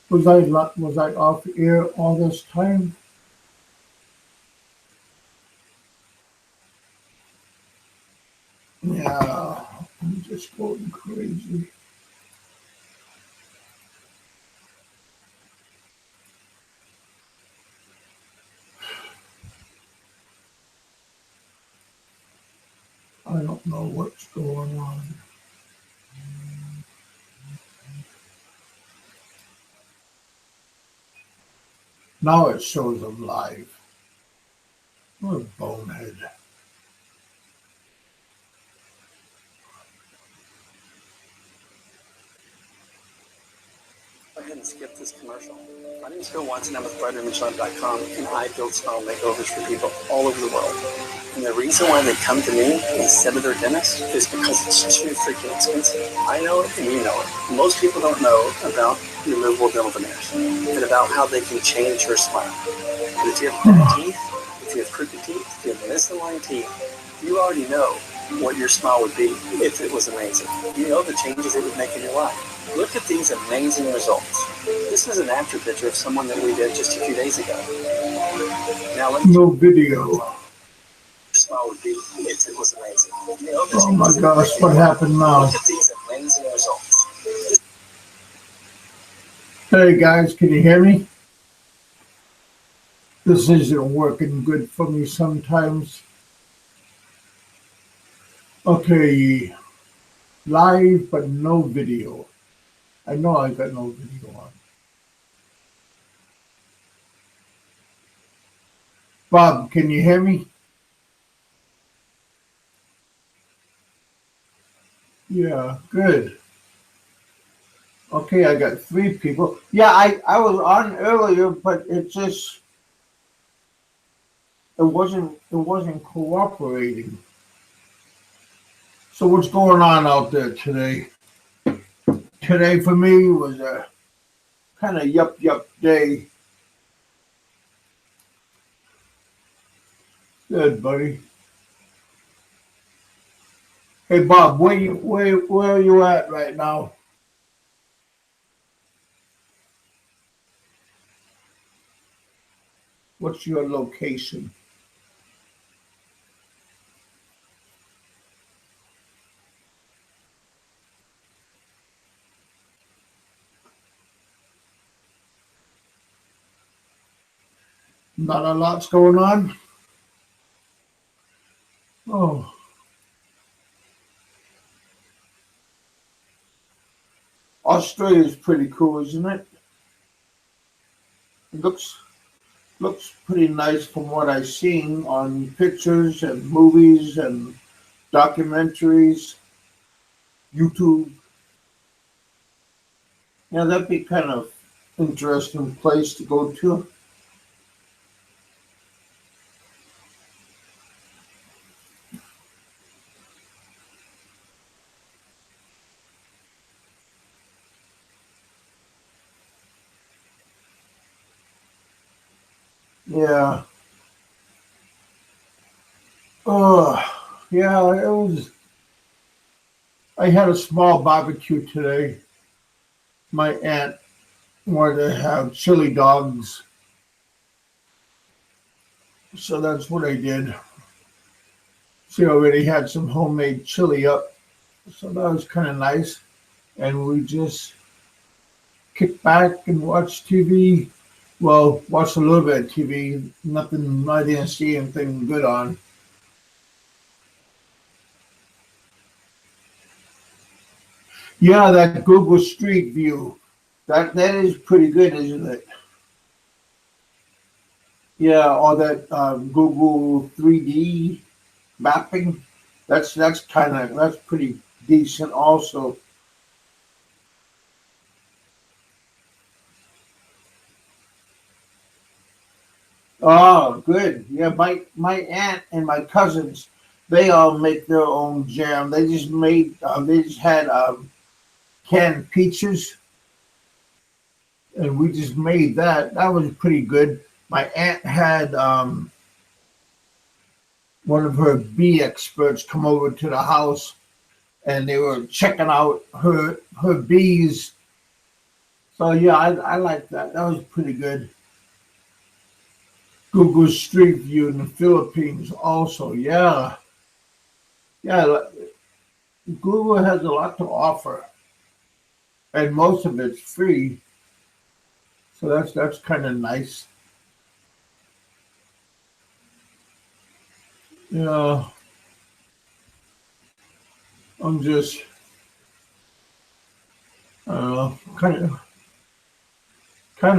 Was I off air all this time? Yeah, I'm just going crazy. I don't know what's going on. Now it shows them live. What a bonehead. Go ahead and skip this commercial. My name is Phil Watson. I'm with BrighterImageLab.com, and I build smile makeovers for people all over the world. And the reason why they come to me instead of their dentist is because it's too freaking expensive. I know it, and you know it. Most people don't know about removable dental veneers and about how they can change your smile. But if you have bad teeth, if you have crooked teeth, if you have misaligned teeth, you already know what your smile would be if it was amazing. You know the changes it would make in your life. Look at these amazing results. This is an after picture of someone that we did just a few days ago. Now let me No video. smile would be if it was amazing. You know the Oh my changes it would gosh, make in what your life. happened now? Look at these amazing results. Hey guys, can you hear me? This isn't working good for me sometimes. Okay, live but no video. I know I got no video on. Bob, can you hear me? Yeah, good. Okay, I got three people. Yeah, I was on earlier, but it wasn't cooperating. So what's going on out there today? Today for me was a kind of yup day. Good, buddy. Hey Bob, where are you at right now? What's your location? Not a lot's going on. Oh, Australia's pretty cool, isn't it? It looks pretty nice from what I've seen on pictures and movies and documentaries, YouTube. Yeah, that'd be kind of interesting place to go to. Yeah. Oh, yeah. It was. I had a small barbecue today. My aunt wanted to have chili dogs, so that's what I did. She already had some homemade chili up, so that was kind of nice. And we just kicked back and watched TV. Well, watched a little bit of TV. Nothing. I didn't see anything good on. Yeah, that Google Street View. That is pretty good, isn't it? Yeah, all that Google 3D mapping. That's pretty decent also. Oh, good. Yeah, my aunt and my cousins, they all make their own jam. They just had canned peaches, and we just made that. That was pretty good. My aunt had one of her bee experts come over to the house, and they were checking out her bees. So yeah, I like that. That was pretty good. Google Street View in the Philippines also. Yeah. Yeah, Google has a lot to offer, and most of it's free. So that's kind of nice. Yeah, I'm just kind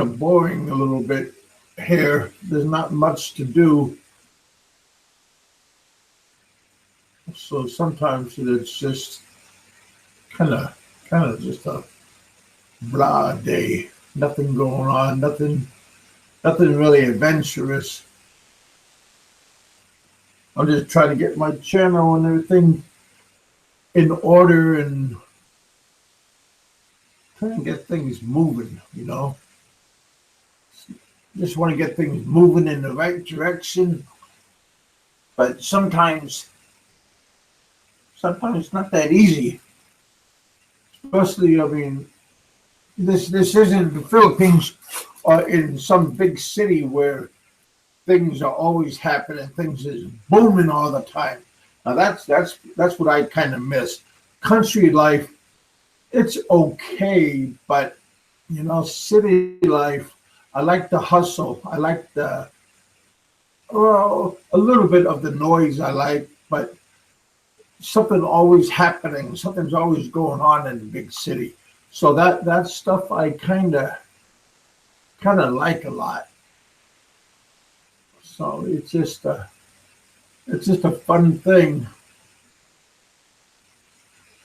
of boring a little bit here. There's not much to do, so sometimes it's just kind of just a blah day. Nothing going on. Nothing really adventurous. I'm just trying to get my channel and everything in order and trying to get things moving. Just want to get things moving in the right direction, but sometimes it's not that easy. Especially, I mean, this isn't the Philippines or in some big city where things are always happening, things is booming all the time. Now that's what I kind of miss. Country life, it's okay, but city life, I like the hustle. I like the well, a little bit of the noise I like, but something always happening, something's always going on in the big city. So that stuff I kind of like a lot. So it's just a fun thing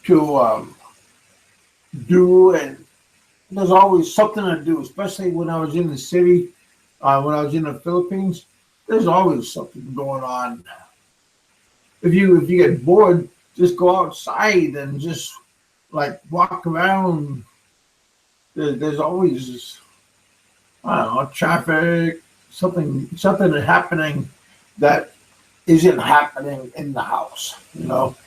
to do, and there's always something to do. Especially when I was in the city, when I was in the Philippines, there's always something going on. If you get bored, just go outside and just like walk around. There's always I don't know traffic, something happening that isn't happening in the house. So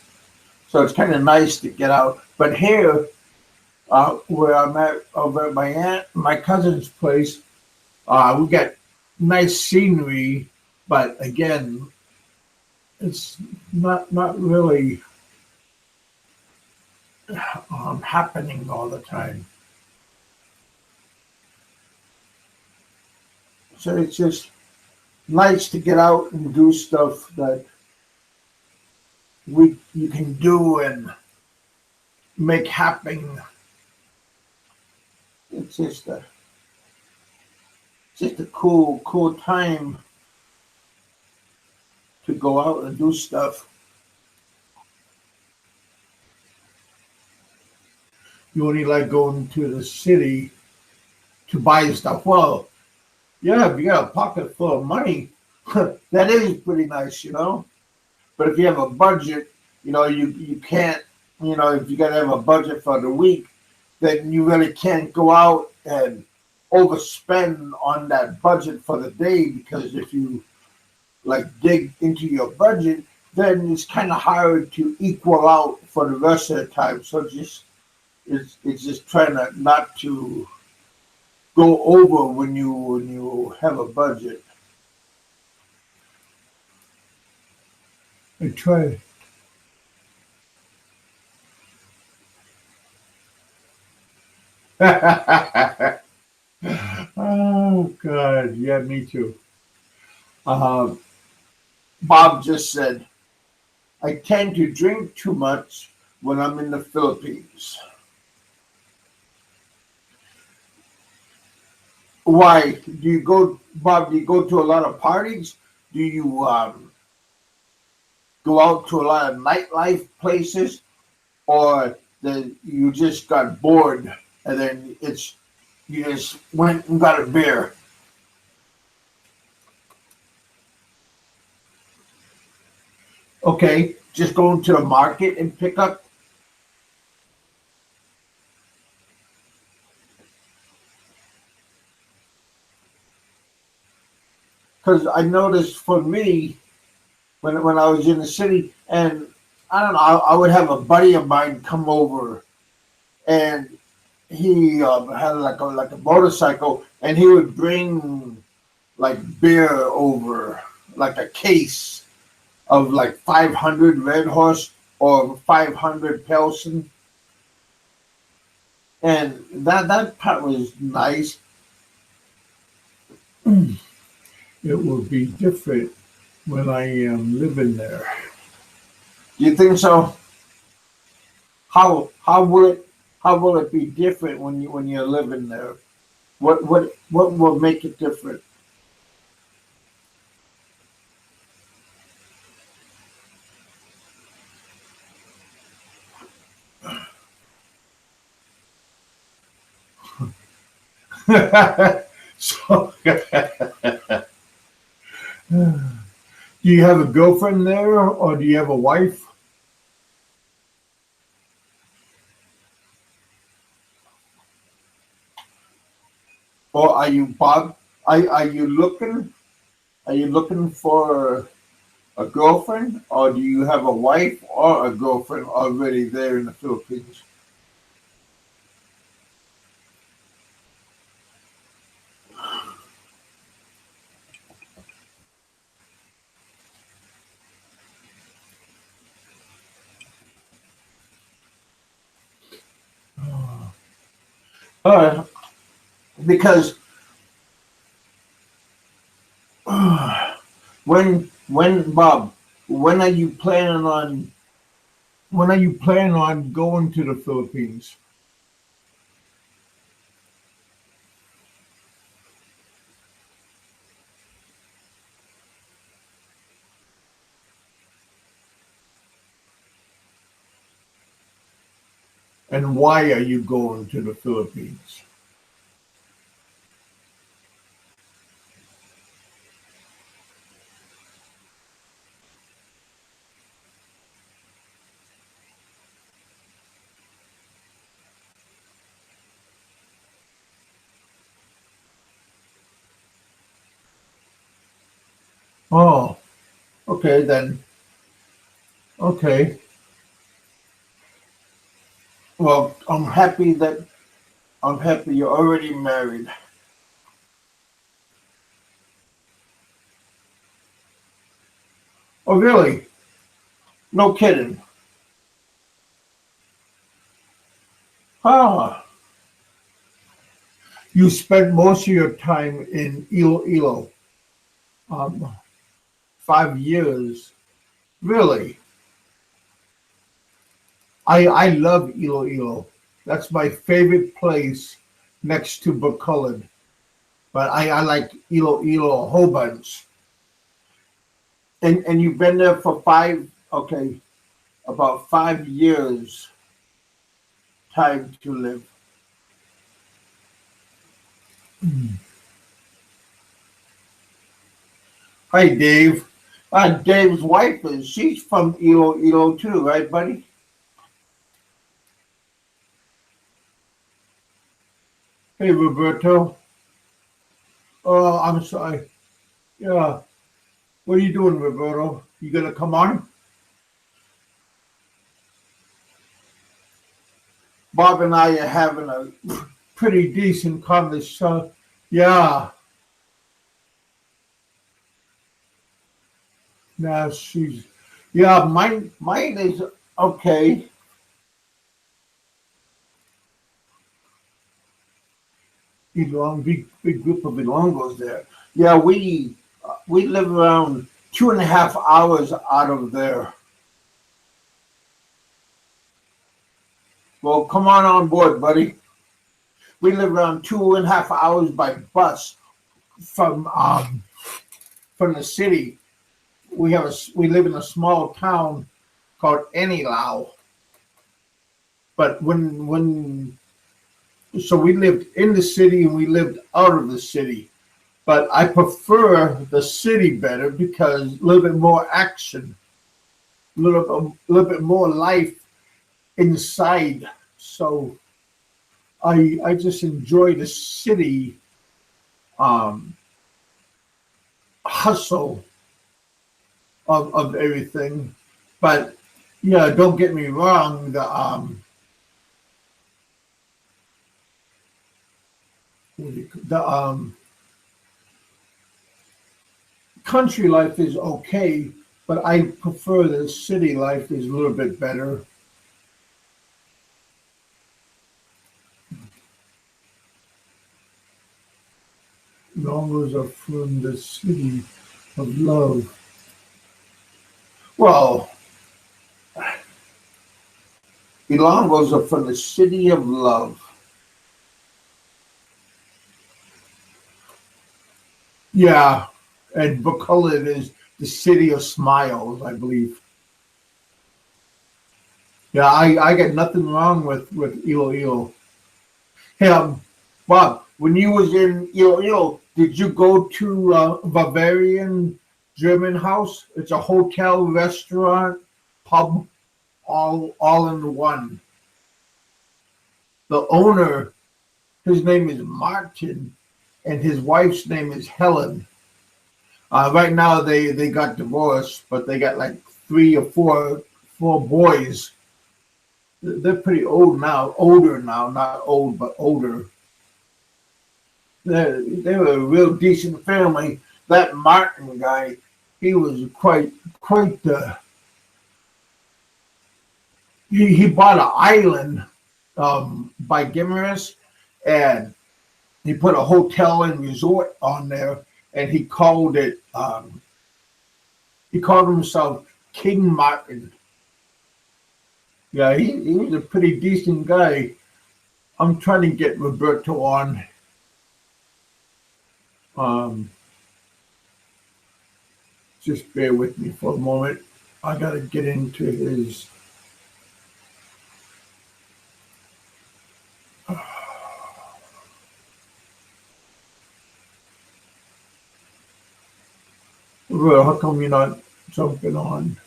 it's kind of nice to get out. But here, where I'm at over at my cousin's place, we got nice scenery, but again, it's not really happening all the time. So it's just nice to get out and do stuff that we you can do and make happen. It's just a cool time to go out and do stuff. You only like going to the city to buy stuff. Well, yeah, if you got a pocket full of money, that is pretty nice. But if you have a budget, you can't, if you got to have a budget for the week, then you really can't go out and overspend on that budget for the day, because if you like dig into your budget, then it's kind of hard to equal out for the rest of the time. So it's just trying to not to go over when you have a budget. I try. Oh God, yeah, me too. Uh, Bob just said, I tend to drink too much when I'm in the Philippines. Why? Bob, do you go to a lot of parties? Do you go out to a lot of nightlife places? Or that you just got bored and then you just went and got a beer? Okay, just going to the market and pick up. Because I noticed for me, when I was in the city, and I don't know, I would have a buddy of mine come over, and he had like a motorcycle, and he would bring like beer over, like a case of like 500 Red Horse or 500 Pilsen, and that part was nice. It will be different when I am living there. Do you think so? How will it be different when you're living there? What will make it different? So, do you have a girlfriend there, or do you have a wife? Or are you Bob? Are you looking? Are you looking for a girlfriend, or do you have a wife or a girlfriend already there in the Philippines? Uh, because when Bob, when are you planning on going to the Philippines? And why are you going to the Philippines? Oh, okay then. Okay. Well, I'm happy you're already married. Oh, really? No kidding. Ah, you spent most of your time in Iloilo. 5 years. Really? I love Iloilo. That's my favorite place next to Bacolod. But I like Iloilo a whole bunch. And you've been there for okay, about 5 years time to live. Hi, Dave. Dave's wife she's from Iloilo too, right, buddy? Hey, Roberto. Oh, I'm sorry. Yeah. What are you doing, Roberto? You gonna come on? Bob and I are having a pretty decent conversation. Yeah. Now she's. Yeah, mine is okay. Big group of Ilongos there. Yeah, we live around 2.5 hours out of there. Well, come on board, buddy. We live around 2.5 hours by bus from the city. We live in a small town called Anilao. But when so we lived in the city and we lived out of the city. But I prefer the city better because a little bit more action, a little bit more life inside. So I just enjoy the city um, hustle of everything. But yeah, don't get me wrong. the country life is okay, but I prefer the city life is a little bit better. Novels are from the city of love. Well, Elongos are from the city of love. Yeah, and Bacolod is the city of smiles, I believe. Yeah, I got nothing wrong with Iloilo. Hey, Bob, when you was in Iloilo, did you go to Bavarian German House? It's a hotel, restaurant, pub, all in one. The owner, his name is Martin, and his wife's name is Helen. Right now they got divorced, but they got like three or four boys. They're pretty old now, older now, not old but older. They were a real decent family. That Martin guy, he was quite. He bought an island by Gimaris, and he put a hotel and resort on there, and he called it. He called himself King Martin. Yeah, he was a pretty decent guy. I'm trying to get Roberto on. Um, just bear with me for a moment. I gotta get into his. Well, how come you're not jumping on?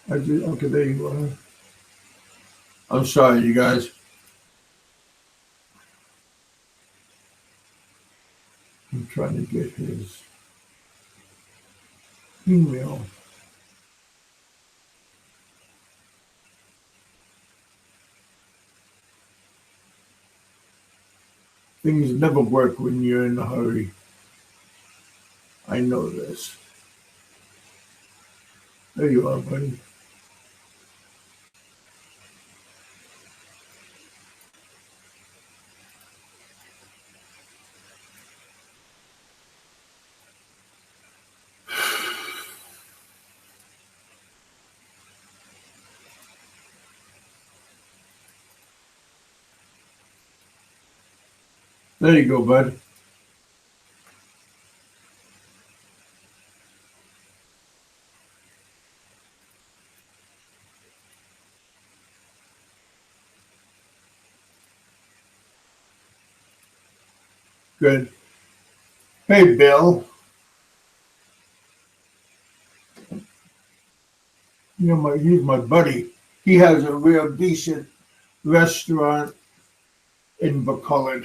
Okay, there you are. I'm sorry, you guys. I'm trying to get his email. Things never work when you're in a hurry. I know this. There you are, buddy. There you go, bud. Good. Hey, Bill. He's my buddy. He has a real decent restaurant in Bacolod.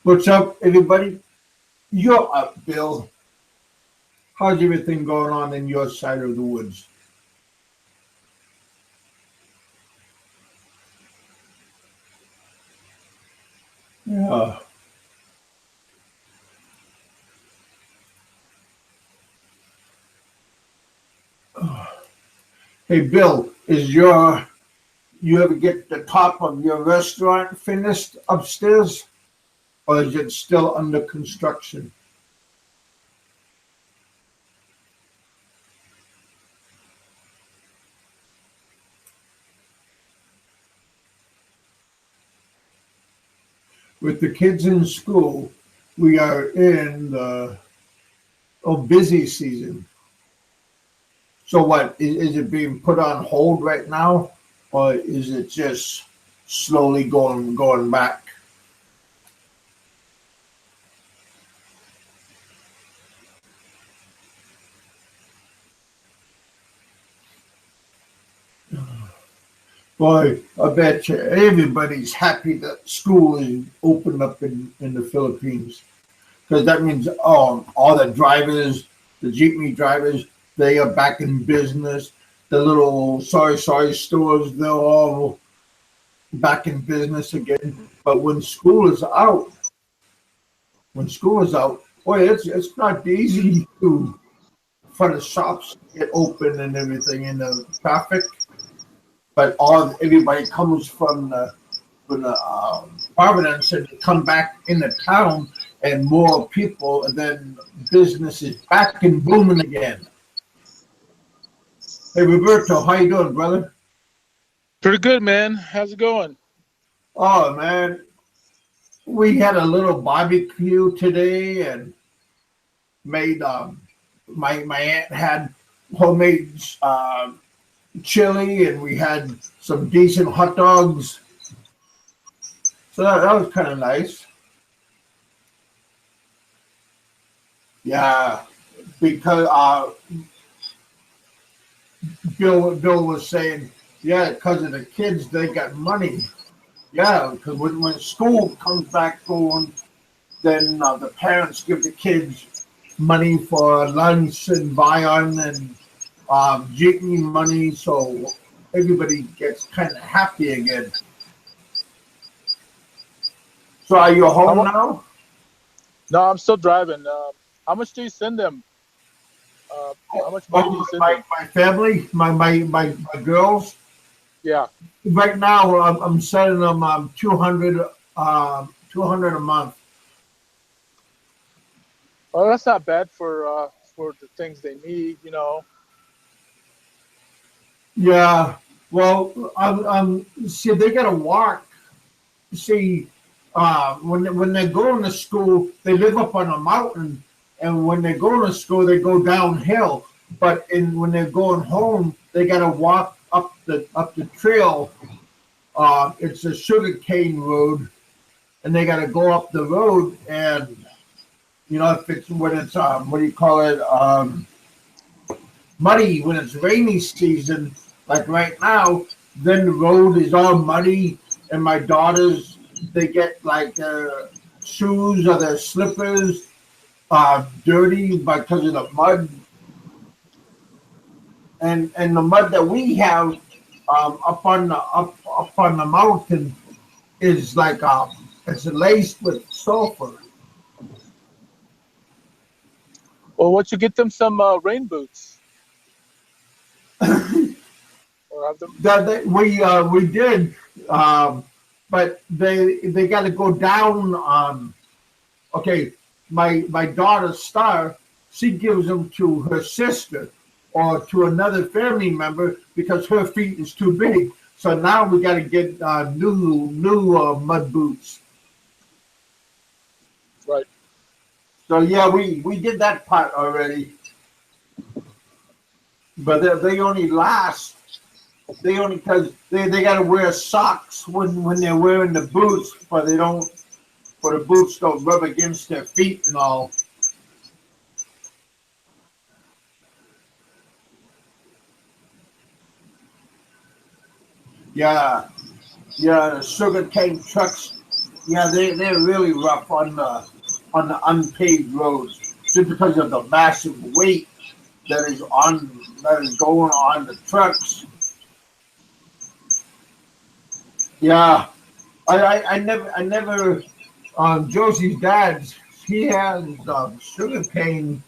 What's up, everybody? You're up, Bill. How's everything going on in your side of the woods? Yeah. Hey, Bill, you ever get the top of your restaurant finished upstairs, or is it still under construction? With the kids in school, we are in the busy season. So what is it being put on hold right now, or is it just slowly going back? Boy, I bet you everybody's happy that school is opened up in the Philippines, because that means all the drivers, the jeepney drivers, they are back in business. the little sorry stores, they're all back in business again. But when school is out, boy, it's not easy to for the shops to get open and everything in the traffic. But all everybody comes from the Providence and come back into town, and more people, and then business is back and booming again. Hey Roberto, how you doing, brother? Pretty good, man. How's it going? Oh man, we had a little barbecue today and made my aunt had homemade chili, and we had some decent hot dogs. So that was kind of nice. Yeah, because Bill was saying, yeah, because of the kids, they got money. Yeah, because when school comes back going, then the parents give the kids money for lunch and buy-on and jitney money, so everybody gets kind of happy again. So are you How home much? now? No, I'm still driving. How much do you send them? How much money do you Oh, send them? my family, my girls. Yeah. Right now, I'm sending them 200 a month. Well, that's not bad for the things they need, you know. Yeah. Well, see, they got to walk. See, when they're going to school, they live up on a mountain, and when they go to school, they go downhill. But when they're going home, they got to walk up the trail. It's a sugarcane road, and they got to go up the road. And if it's when it's what do you call it, muddy, when it's rainy season, like right now, then the road is all muddy, and my daughters, they get like their shoes or their slippers dirty because of the mud, and the mud that we have up on the mountain is like it's laced with sulfur. Well, what you get them some rain boots or have them. We did, um, but they got to go down. Okay, my daughter Star, she gives them to her sister or to another family member because her feet is too big. So now we got to get new mud boots. Right. So yeah, we did that part already, but they only last. They only because they got to wear socks when they're wearing the boots, but they don't. For the boots don't rub against their feet and all. Yeah, yeah, the sugar cane trucks. Yeah, they're really rough on the unpaved roads just because of the massive weight that is going on the trucks. Yeah, I never. Josie's dad, he has sugar cane.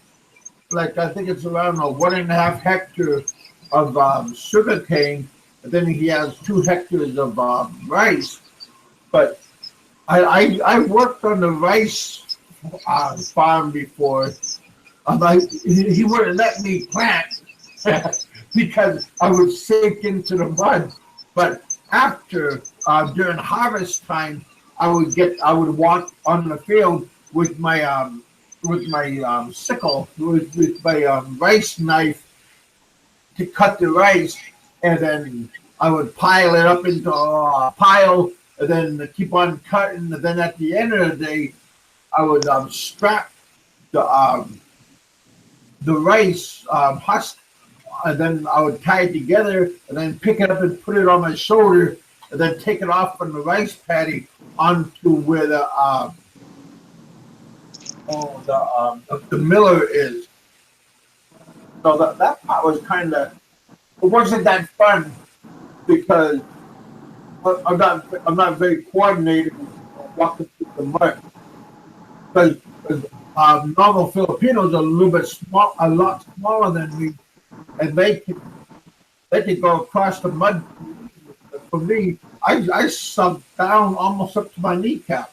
Like I think it's around a 1.5 hectare of sugar cane, and then he has 2 hectares of rice. But I worked on the rice farm before. He wouldn't let me plant because I would sink into the mud. But after during harvest time, I would walk on the field with my sickle with my rice knife to cut the rice, and then I would pile it up into a pile, and then keep on cutting. And then at the end of the day, I would strap the the rice husk, and then I would tie it together, and then pick it up and put it on my shoulder, and then take it off from the rice paddy onto where the miller is. So that part was kind of it wasn't that fun because I'm not very coordinated walking through the mud because normal Filipinos are a little bit small, a lot smaller than me, and they can go across the mud. For me, I sunk down almost up to my kneecap.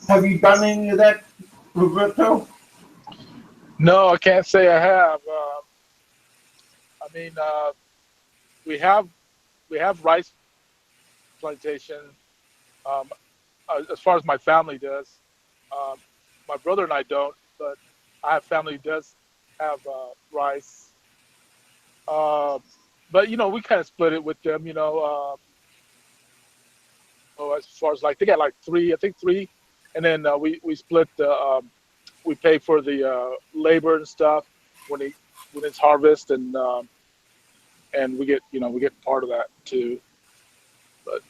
Have you done any of that, Roberto? No, I can't say I have. I mean, we have we have rice plantation. Um, as far as my family does, um, my brother and I don't, but I have family who does have rice. Uh, but we kind of split it with them. As far as like they got like three, I think three, and then we split the we pay for the labor and stuff when it when it's harvest, and we get part of that too. But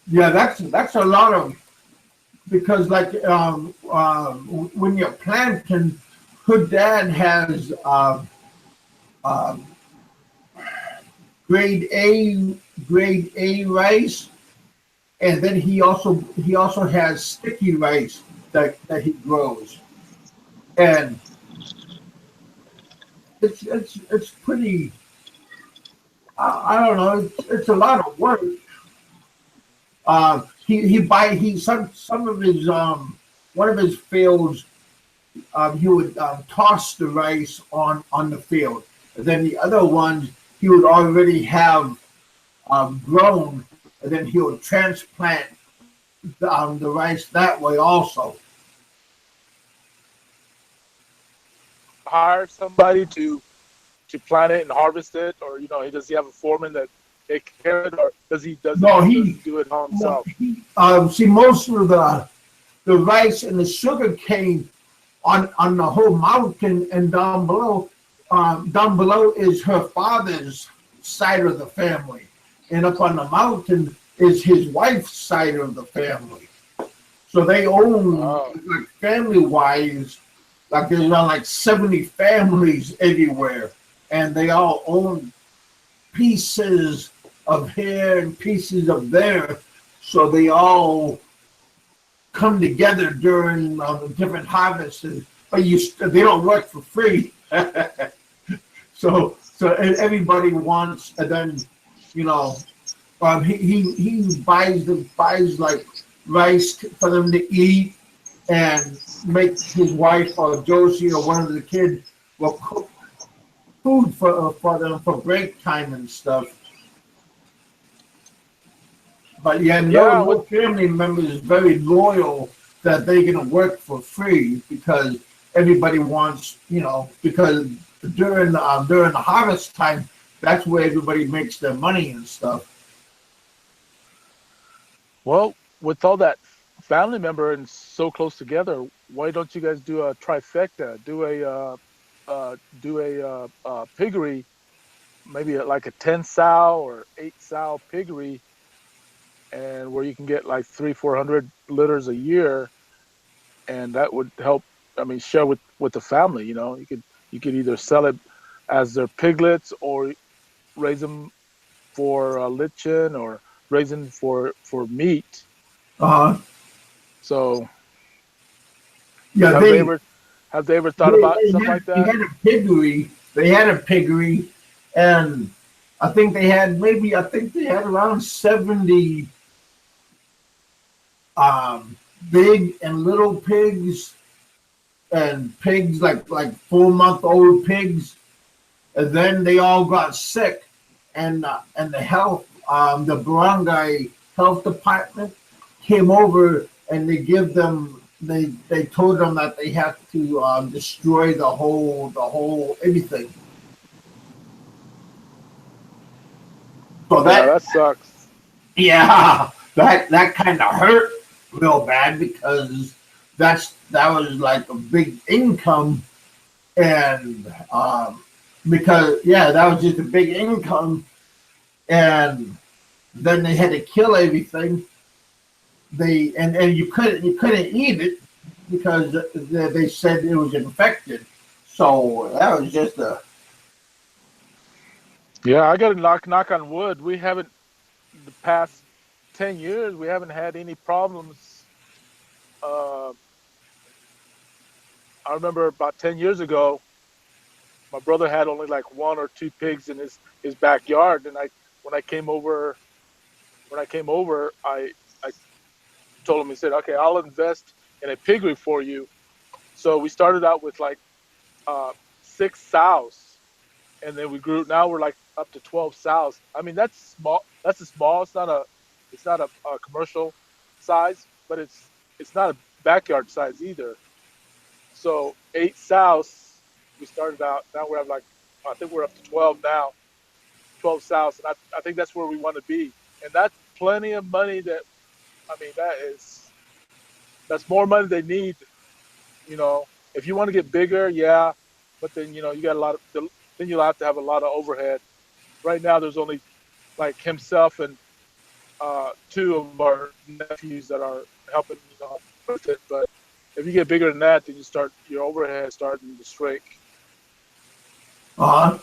Yeah, that's a lot of because like when you're planting, her dad has um, grade A grade A rice, and then he also has sticky rice that he grows, and it's pretty. I don't know. It's a lot of work. He buy he some of his one of his fields he would toss the rice on the field. And then the other ones he would already have grown, and then he would transplant the rice that way also. hire somebody to plant it and harvest it, or does he have a foreman that take care of it, or No, does he do it all no, himself? see most of the rice and the sugar cane on the whole mountain and down below. Down below is her father's side of the family, and up on the mountain is his wife's side of the family. So they own, Oh, like family wise, like there's around like 70 families everywhere, and they all own pieces of here and pieces of there. So they all come together during the different harvests, but they don't work for free. So everybody wants, and then you know, he buys like rice for them to eat, and make his wife or Josie or one of the kids will cook food for them for break time and stuff. But yeah, no yeah. With no family member is very loyal that they're gonna work for free because everybody wants, because during the harvest time, that's where everybody makes their money and stuff. well, with all that family member and so close together, why don't you guys do a trifecta? Do a piggery, maybe like a 10 sow or 8 sow piggery, and where you can get like 300-400 litters a year, and that would help. I mean, share with the family. You could either sell it as their piglets, or raise them for lichen, or raise them for meat. Uh, So yeah, have they ever have they ever thought they, about they something had like they that? had a piggery. They had a piggery, and I think they had around 70 um, big and little pigs, and pigs like 4 month old pigs, and then they all got sick, and the barangay health department came over, and they told them that they have to destroy the whole everything. So Yeah, that that sucks. yeah, that kind of hurt real bad because that was like a big income, and because yeah, that was just a big income, and then they had to kill everything. And you couldn't eat it because they said it was infected. So that was just a Yeah, I got to knock on wood. We haven't the past 10 years. We haven't had any problems. Uh, I remember about 10 years ago, my brother had only like one or two pigs in his backyard, and I when I came over when I came over, I told him, he said, okay, I'll invest in a piggery for you. So we started out with like uh, 6 sows, and then we grew. Now we're like up to 12 sows. I mean, that's small. That's a small. It's not a commercial size, but it's not a backyard size either. So 8 sows. We started out. Now we're at like I think we're up to 12 now. 12 sows, and I think that's where we want to be. And that's plenty of money. That I mean, that's more money they need. You know, if you want to get bigger, yeah, but then you got a lot of then you'll have to have a lot of overhead. Right now, there's only like himself and two of our nephews that are helping with it. But if you get bigger than that, then your overhead starting to shrink. uh,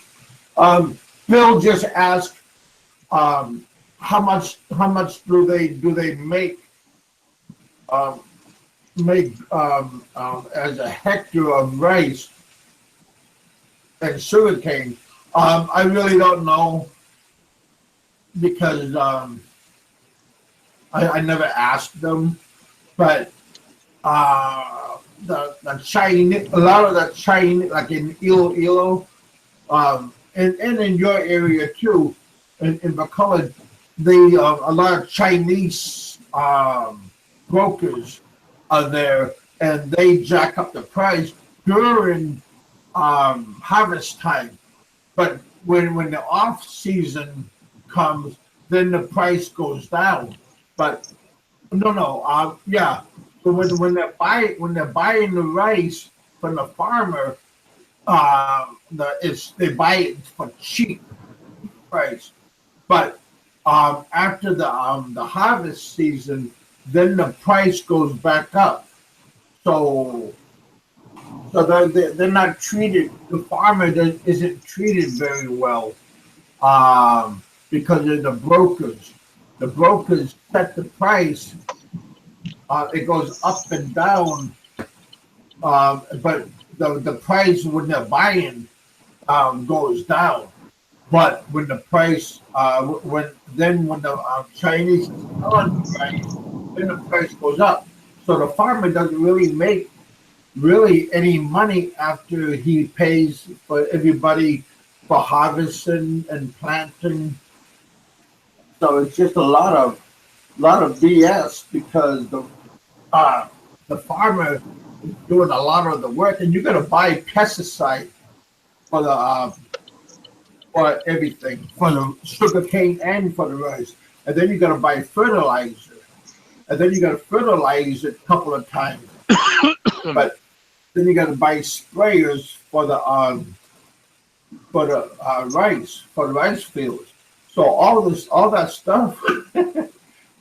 um, Bill just asked um, how much do they um, make as a hectare of rice and sugarcane. I really don't know because I never asked them, but the Chinese, a lot of the Chinese, like in Iloilo, and in your area too, in McCullough, a lot of Chinese brokers are there, and they jack up the price during harvest time. But when the off season comes, then the price goes down. But no, yeah. So when they're buying the rice from the farmer, they buy it for cheap price. But after the harvest season, then the price goes back up. So they're not treated. The farmer isn't treated very well because of the brokers. The brokers set the price. It goes up and down, but the price when they're buying goes down. But when the price, when the Chinese is selling the rice, then the price goes up. So the farmer doesn't really make really any money after he pays for everybody for harvesting and planting. So it's just a lot of BS because uh, the farmer is doing a lot of the work, and you're gonna buy pesticide for the for everything, for the sugar cane and for the rice, and then you gotta buy fertilizer, and then you gotta fertilize it a couple of times, but then you gotta buy sprayers for the rice fields. So all that stuff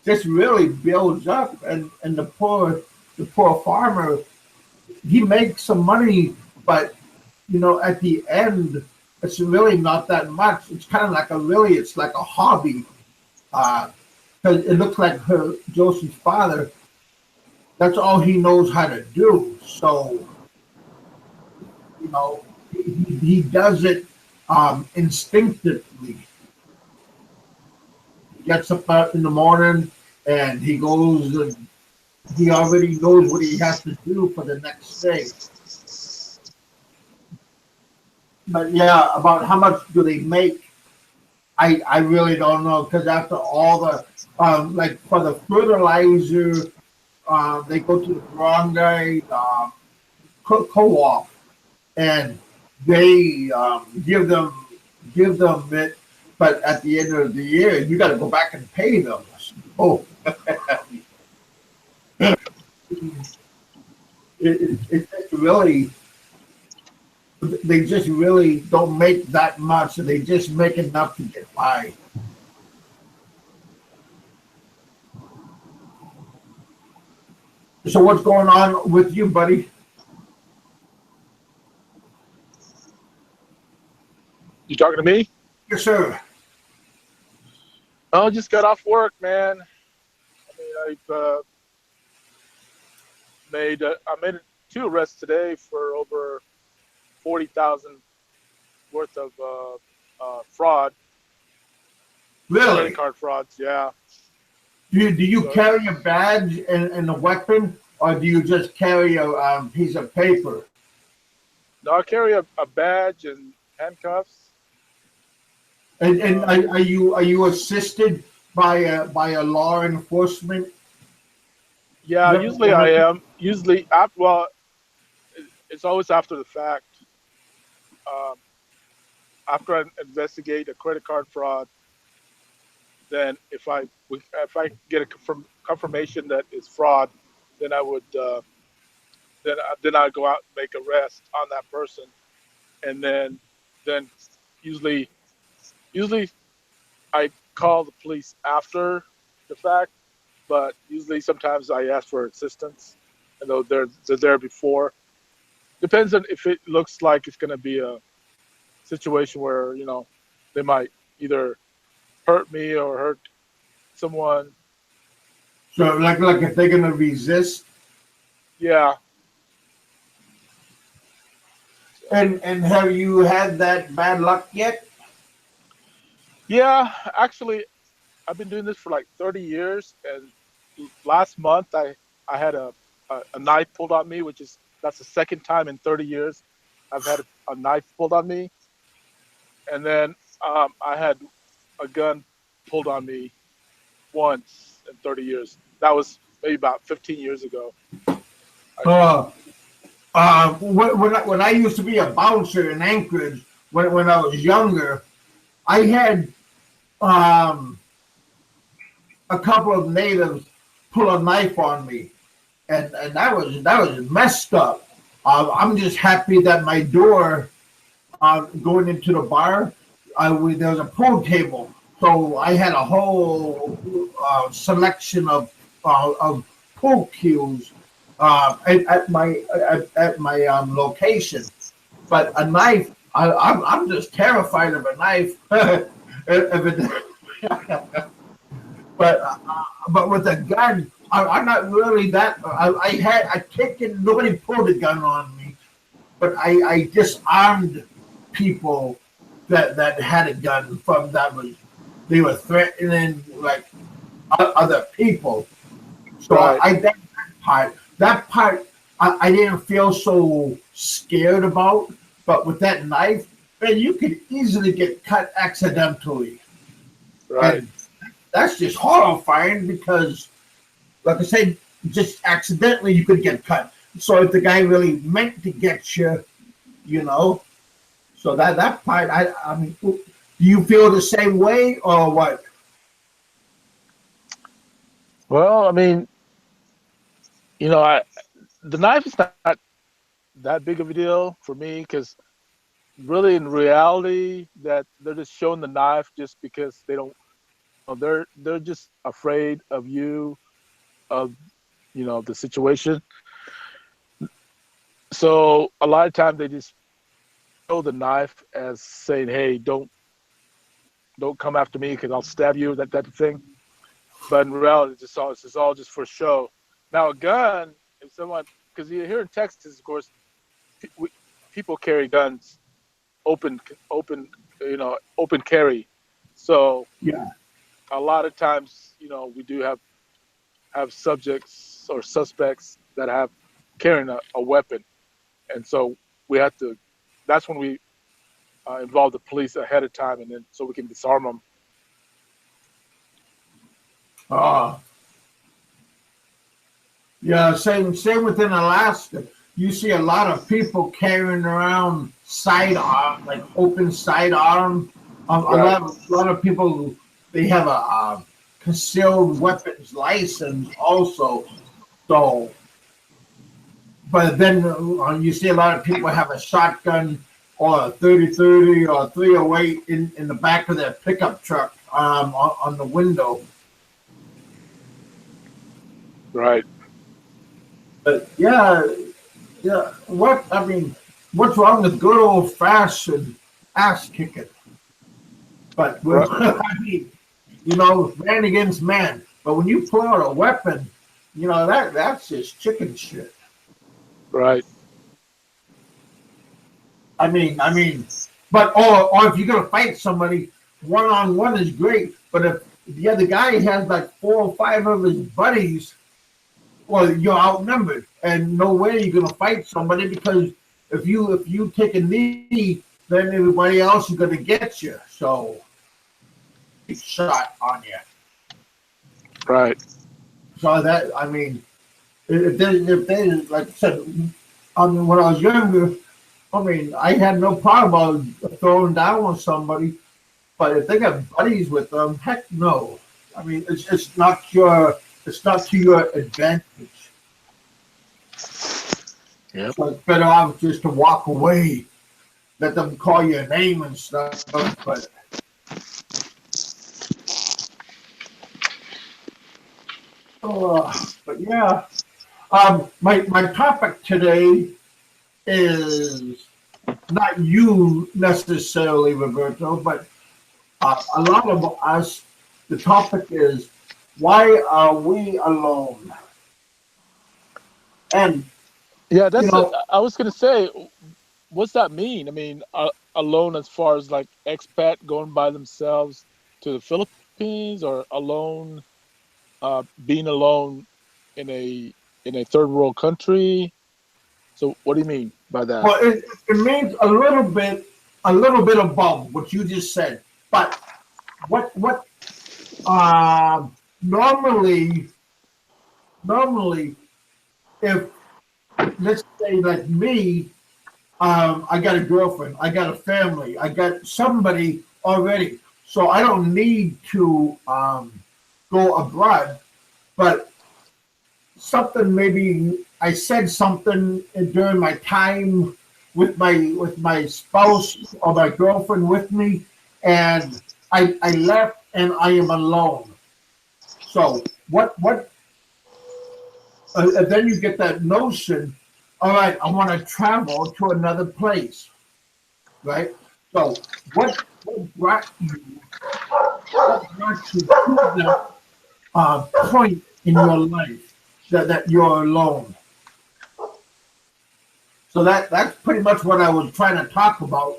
just really builds up, and the poor farmer, he makes some money, but at the end, it's really not that much. It's kind of like it's like a hobby. Because it looks like Josie's father, that's all he knows how to do. So, he does it instinctively. He gets up in the morning and he goes, and he already knows what he has to do for the next day. But yeah, about how much do they make? I really don't know because after all the like for the fertilizer, they go to the barangay co-op and they give them it, but at the end of the year you got to go back and pay them. Oh, it's just really, they just really don't make that much, and they just make enough to get by. So what's going on with you, buddy? talking to me? Yes, sir. Oh, just got off work, man. I mean, I made 2 arrests today for over 40,000 worth of fraud, credit Really? card frauds. Yeah. Do you So carry a badge and a weapon, or do you just carry a piece of paper? now I carry a badge and handcuffs. And Um, are you assisted by a law enforcement yeah, usually I representative? am. Usually, after, well, it's always after the fact. Um, after I investigate a credit card fraud, then if I get a confirmation that it's fraud, then I would then I go out and make arrest on that person, and then usually usually I call the police after the fact, but usually sometimes I ask for assistance, and though they're there before. Depends on if it looks like it's going to be a situation where they might either hurt me or hurt someone. So like if they're gonna resist, Yeah. So and have you had that bad luck yet? yeah, actually, I've been doing this for like 30 years, and last month I had a knife pulled on me, which is that's the second time in 30 years I've had a knife pulled on me, and then I had a gun pulled on me once in 30 years. That was maybe about 15 years ago. I think. Uh, when I used to be a bouncer in Anchorage, when I was younger, I had um, a couple of natives pull a knife on me, and that was messed up. I'm just happy that my door going into the bar, there was a pool table, so I had a whole selection of pool cues at my location. But a knife, I'm just terrified of a knife. If but with a gun, I'm not really that. I taken nobody pulled a gun on me, but I disarmed people that had a gun from that was they were threatening like other people. So Right. I that part. That part I didn't feel so scared about, but with that knife, man, you could easily get cut accidentally, Right. and that's just horrifying because, like I said, just accidentally you could get cut. So if the guy really meant to get you, you know, so that part, I mean, do you feel the same way or what? Well, I mean, I the knife is not that big of a deal for me because really in reality that they're just showing the knife just because they don't they're just afraid of you, of the situation. So a lot of times they just show the knife as saying, hey, don't come after me because I'll stab you, that type of thing. But in reality it's just all just for show. Now a gun, if someone, because here in Texas of course we, people carry guns open open open carry. So Yeah. a lot of times, we do have subjects or suspects that have carrying a weapon, and so we have to. That's when we involve the police ahead of time, and then so we can disarm them. Uh, yeah, same within Alaska. You see a lot of people carrying around sidearm, like open sidearm. A Right, lot of people they have a concealed weapons license also. So, but then you see a lot of people have a shotgun or a 30-30 or a 308 in the back of their pickup truck on the window. right. But yeah, yeah. What I mean, what's wrong with good old fashioned ass kicking? But Right. I mean, man against man. But when you pull out a weapon, that's just chicken shit. Right. I mean, but or if you're gonna fight somebody, one on one is great. But if the other guy has like 4 or 5 of his buddies, well, you're outnumbered, and no way you're gonna fight somebody because if you take a knee, then everybody else is gonna get you. So shot on you. Right. So that I mean, if they like I said, when I was younger, I mean, I had no problem about throwing down on somebody. But if they got buddies with them, heck no. I mean, it's not to your advantage. Yep. So it's better off just to walk away, let them call your name and stuff. But yeah, my topic today is not you necessarily, Roberto, but a lot of us. The topic is why are we alone? And Yeah, you that's. know, I was gonna say, what's that mean? I mean, alone as far as like expat going by themselves to the Philippines, or alone, being alone in a third world country. So, what do you mean by that? well, it means a little bit above what you just said. But what uh, normally normally if let's say like me, I got a girlfriend, I got a family, I got somebody already, so I don't need to go abroad. But something maybe I said something during my time with my spouse or my girlfriend with me, and I left and I am alone. So what and then you get that notion. All right, I want to travel to another place, right? So what brought you to that point in your life that you're alone? So that's pretty much what I was trying to talk about.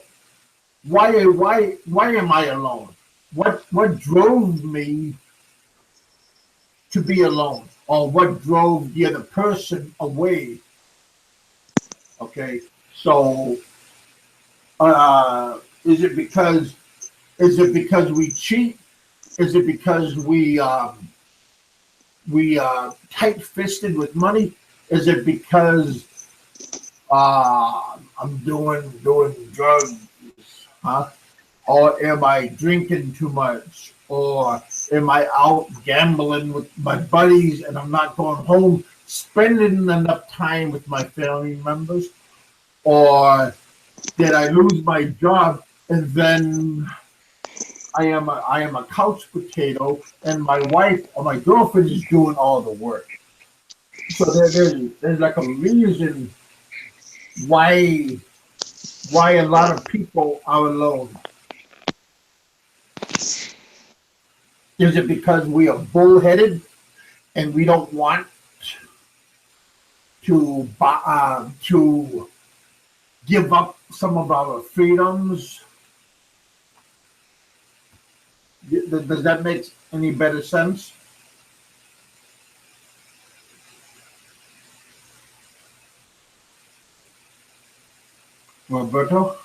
Why am I alone? What drove me to be alone, or what drove the other person away? Okay, so is it because we cheat? Is it because we tight fisted with money? Is it because I'm doing drugs? Huh? Or am I drinking too much? Or am I out gambling with my buddies and I'm not going home, spending enough time with my family members? Or did I lose my job and then I am a couch potato and my wife or my girlfriend is doing all the work? So there's like a reason why a lot of people are alone. Is it because we are bullheaded and we don't want to give up some of our freedoms? Does that make any better sense, Roberto?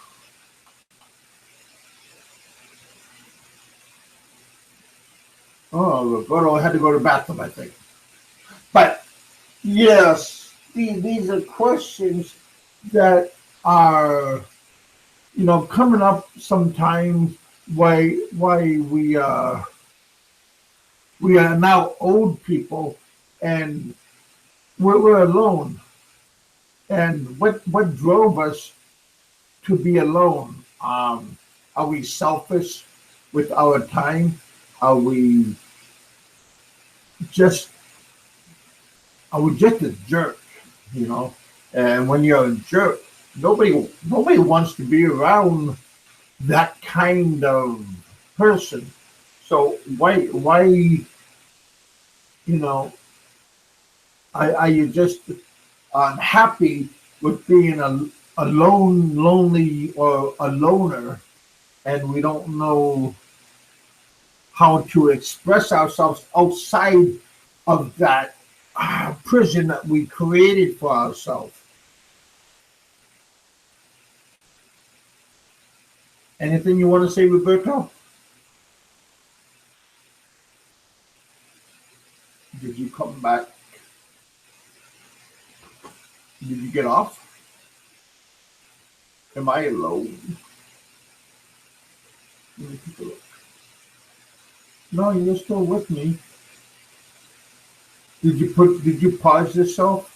Oh, Roberto had to go to the bathroom, I think. But yes, these are questions that are coming up sometimes. Why we are now old people and we're alone. And what drove us to be alone? Are we selfish with our time? Are we just just a jerk? You know, and when you're a jerk, nobody wants to be around that kind of. person. So why, are you just happy with being a lonely or a loner, and we don't know how to express ourselves outside of that prison that we created for ourselves? Anything you want to say, Roberto? Did you come back? Did you get off? Am I alone? Let me take a look. No, you're still with me. Did you pause yourself?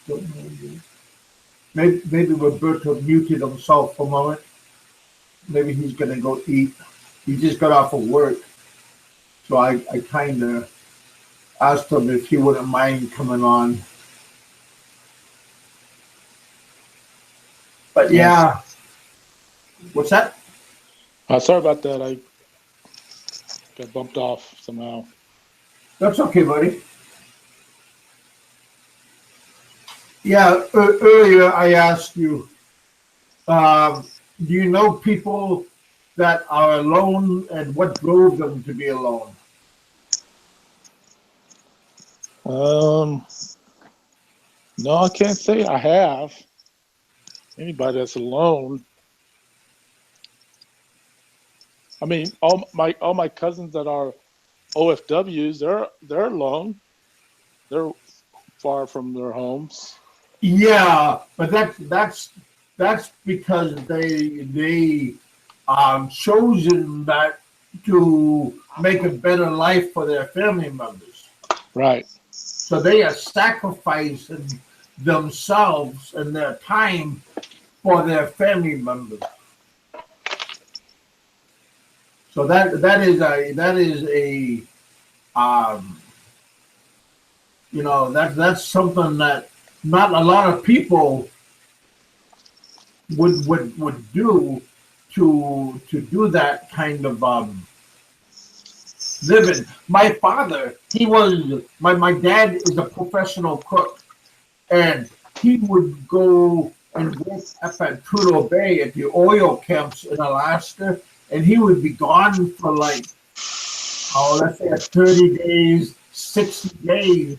Don't know. Maybe Roberto muted himself for a moment. Maybe he's gonna go eat. He just got off of work. So I kind of asked him if he wouldn't mind coming on. But yeah, what's that? Sorry about that. I got bumped off somehow. That's okay, buddy. Yeah, earlier I asked you, do you know people that are alone and what drove them to be alone? No, I can't say I have. Anybody that's alone. I mean, all my cousins that are OFWs, they're alone. They're far from their homes. Yeah, but that's because they chosen that to make a better life for their family members. Right. So they are sacrificing themselves and their time for their family members. So that is a um, that's something that not a lot of people would do to do that kind of living. My father, my dad is a professional cook, and he would go and work up at to.I at the oil camps in Alaska, and he would be gone for like, let's say 30 days, 60 days,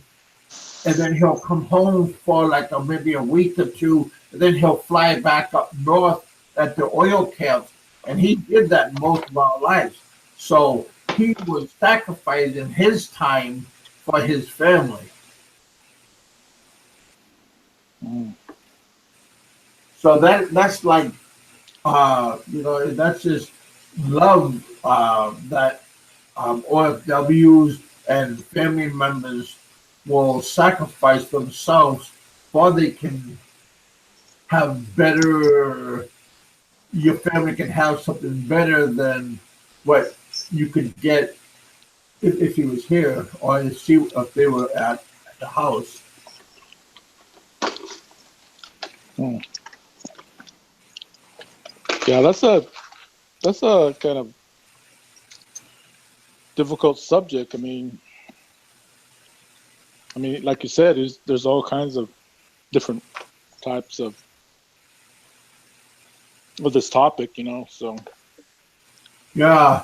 and then he'll come home for like maybe a week or two, and then he'll fly back up north at the oil camps. And he did that most of our lives. So he was sacrificing his time for his family. Mm. So that's like, that's just love that OFWs and family members will sacrifice themselves for they can have better, your family can have something better than what you could get if he was here or if they were at the house. Mm. Yeah, that's a kind of difficult subject. I mean, like you said, there's all kinds of different types of this topic, So Yeah.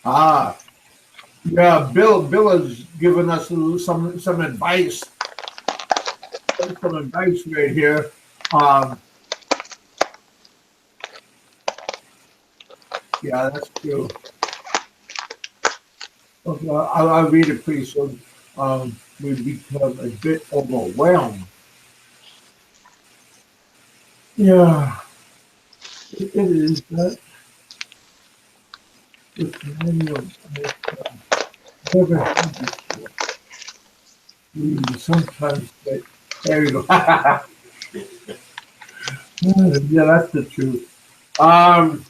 Ah. Yeah. Bill has given us some advice. Some advice right here. Um, yeah, that's true. Okay, I'll read it, please. So we become a bit overwhelmed. Yeah, it is that with many of us never had before. We sometimes get carried away. Yeah, that's the truth. Um,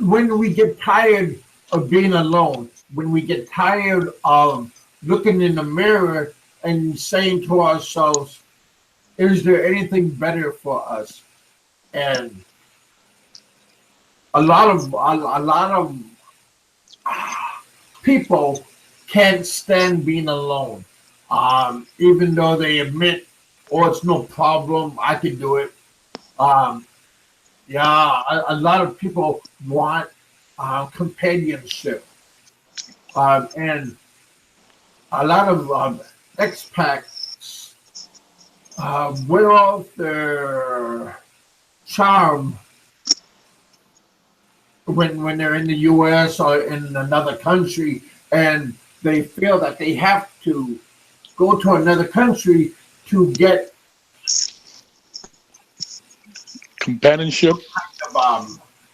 when we get tired of being alone, when we get tired of looking in the mirror and saying to ourselves, is there anything better for us? And a lot of people can't stand being alone. Even though they admit, oh, it's no problem, I can do it. Um, yeah, a lot of people want companionship. And a lot of expats wear off their charm when they're in the U.S. or in another country, and they feel that they have to go to another country to get Companionship.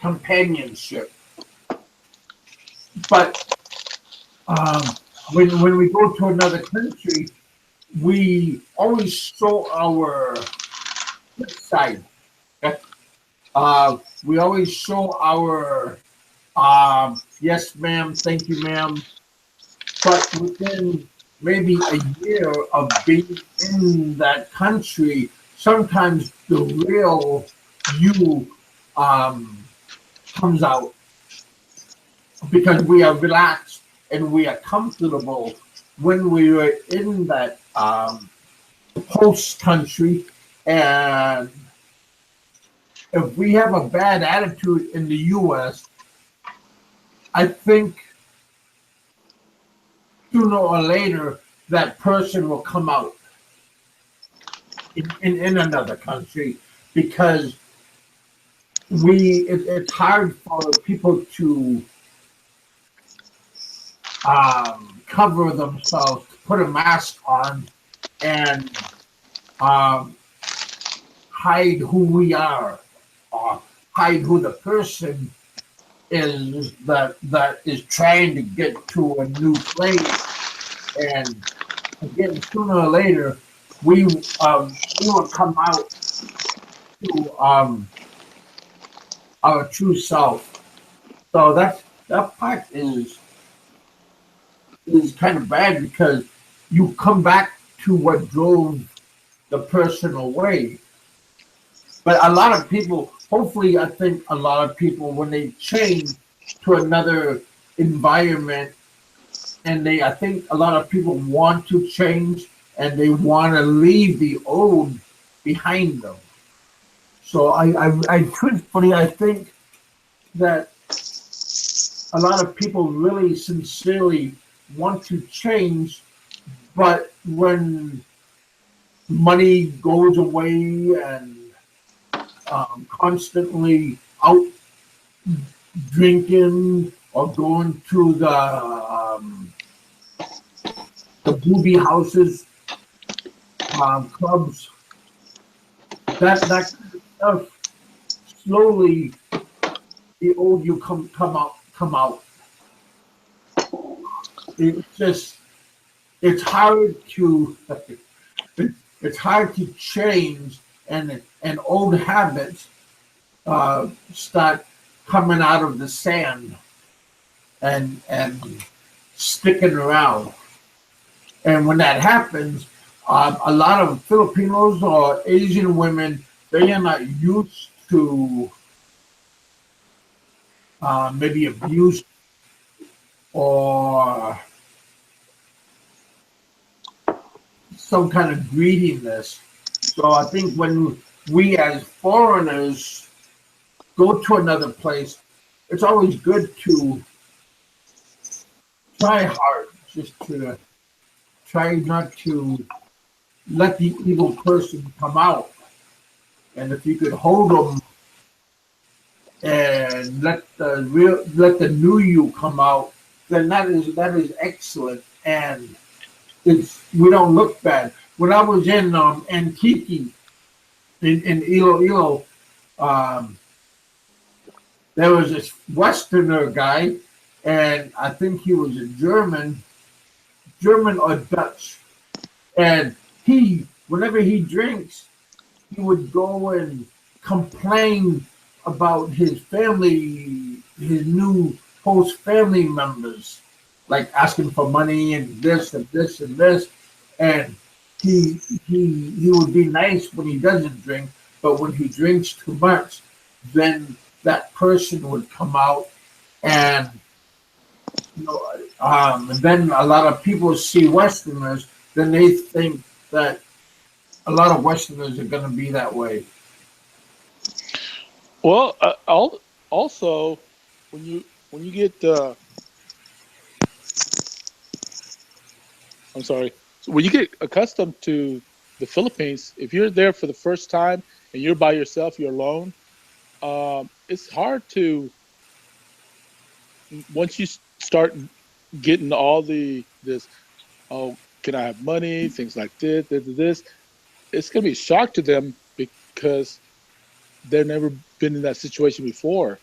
companionship. But when we go to another country, we always show our good side. We always show our yes, ma'am, thank you, ma'am. But within maybe a year of being in that country, sometimes the real you um, comes out because we are relaxed and we are comfortable when we were in that host country. And if we have a bad attitude in the U.S., I think sooner or later that person will come out in another country because it's hard for people to cover themselves, put a mask on, and um, hide who we are, or hide who the person is that is trying to get to a new place. And again, sooner or later, we will come out to our true self. So that part is kind of bad because you come back to what drove the person away. But a lot of people, hopefully, I think a lot of people, when they change to another environment, and I think a lot of people want to change and they want to leave the old behind them. So I truthfully, I think that a lot of people really sincerely want to change, but when money goes away and constantly out drinking or going to the booby houses, clubs, that kind of stuff, slowly the old you come out. It's just it's hard to it's hard to change, and old habits start coming out of the sand and sticking around. And when that happens, a lot of Filipinos or Asian women, they are not used to maybe abuse or some kind of greediness. So I think when we as foreigners go to another place, it's always good to try hard, just to try not to let the evil person come out. And if you could hold them and let the new you come out, then that is excellent. And we don't look bad. When I was in Antique in Iloilo, um, there was this Westerner guy, and I think he was a German or Dutch. And whenever he drinks, he would go and complain about his family, his new host family members, like asking for money and this and this and this, and he would be nice when he doesn't drink, but when he drinks too much, then that person would come out and and then a lot of people see Westerners, then they think that a lot of Westerners are going to be that way. Well, also when you get I'm sorry. So when you get accustomed to the Philippines, if you're there for the first time and you're by yourself, you're alone, it's hard to once you start getting all this. Oh, can I have money? Things like this. It's gonna be a shock to them because they've never been in that situation before.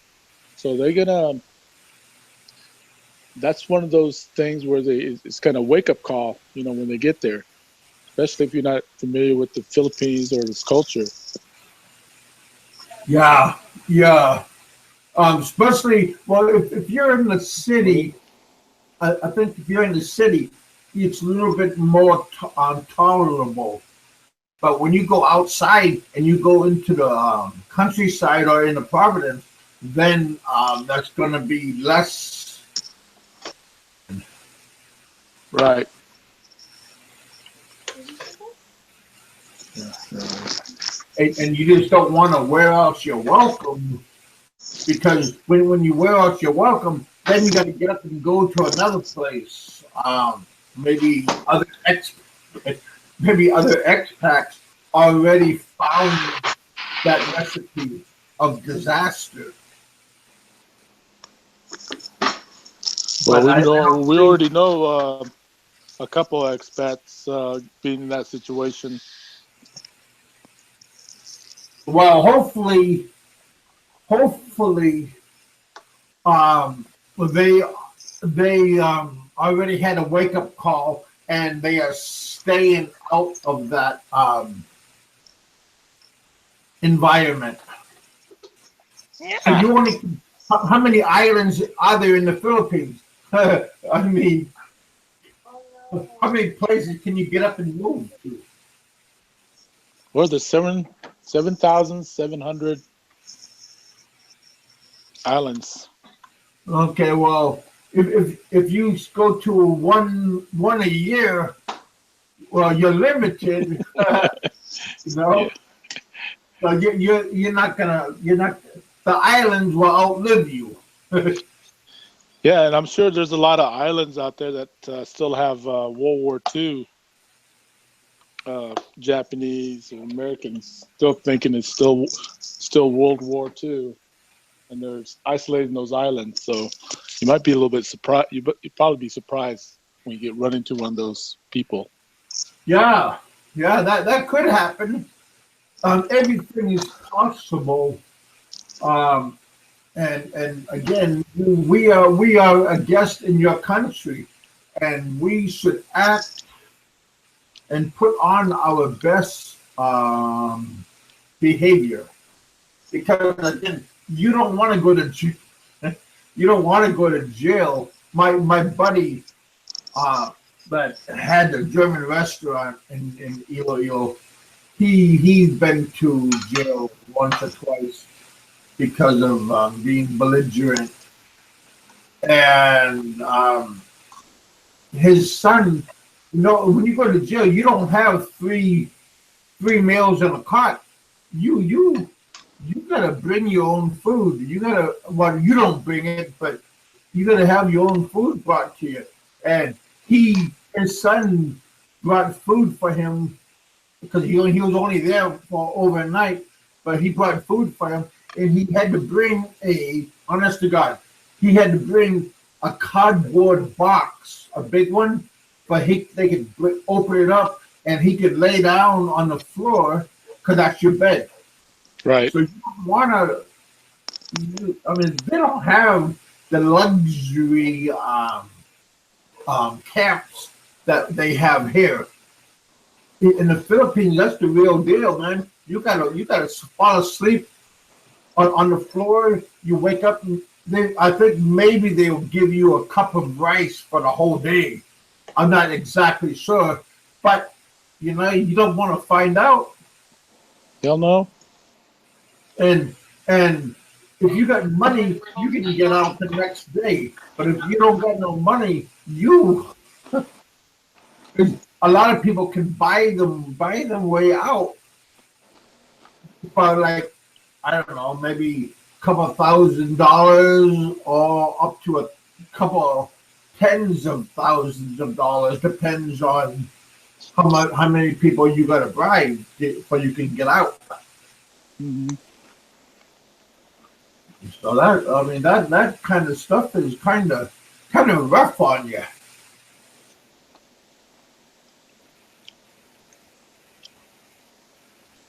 So they're gonna. That's one of those things where it's kind of wake up call, when they get there, especially if you're not familiar with the Philippines or this culture. Yeah, yeah. Especially, well, if you're in the city, I think if you're in the city, it's a little bit more tolerable. But when you go outside and you go into the countryside or in the Providence, then that's going to be less. Right. And you just don't want to wear out your welcome, because when you wear out your welcome, then you got to get up and go to another place. Maybe other maybe other expats already found that recipe of disaster. Well, But I don't we think. already know a couple of expats being in that situation. Well, hopefully, um, they already had a wake up call and they are staying out of that environment. So you only how many islands are there in the Philippines? I mean, how many places can you get up and move to? Well, there's 7,700 islands. Okay, well, if you go to one a year, well, you're limited. You know, Yeah. so you're not the islands will outlive you. Yeah, and I'm sure there's a lot of islands out there that still have World War II Japanese or Americans still thinking it's still World War II, and they're isolating those islands. So you might be a little bit surprised. You'd probably be surprised when you get run into one of those people. Yeah, yeah, that could happen. Everything is possible. Um, and again, we are a guest in your country, and we should act and put on our best behavior, because again, you don't want to go to you don't want to go to jail. My buddy that had a German restaurant in Iloilo, he's been to jail once or twice because of being belligerent, and his son. When you go to jail, you don't have three meals in a cot. You gotta bring your own food. You don't bring it, but you gotta have your own food brought to you. And his son brought food for him because he was only there for overnight, but he brought food for him, and he had to bring honest to God, he had to bring a cardboard box, a big one, but they could open it up and he could lay down on the floor because that's your bed. Right. So you don't want to. I mean, they don't have the luxury camps that they have here. In the Philippines, that's the real deal, man. You gotta fall asleep on the floor. You wake up I think maybe they will give you a cup of rice for the whole day. I'm not exactly sure, but you don't want to find out. Hell no. And and if you got money, you can get out the next day. But if you don't got no money, a lot of people can buy them way out for like, I don't know, maybe a couple of $1,000 or up to a couple tens of thousands of dollars. Depends on how many people you got to bribe for you can get out. Hmm. So that, I mean, that kind of stuff is kind of rough on you.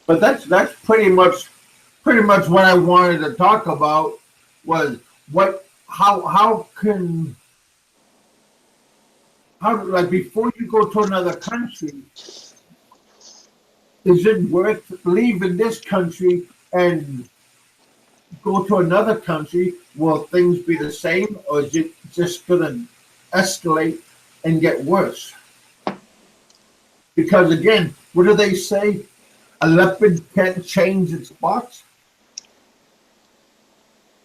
But that's pretty much what I wanted to talk about was what how can how like before you go to another country, is it worth leaving this country and go to another country? Will things be the same, or is it just gonna escalate and get worse? Because again, what do they say? A leopard can't change its spots.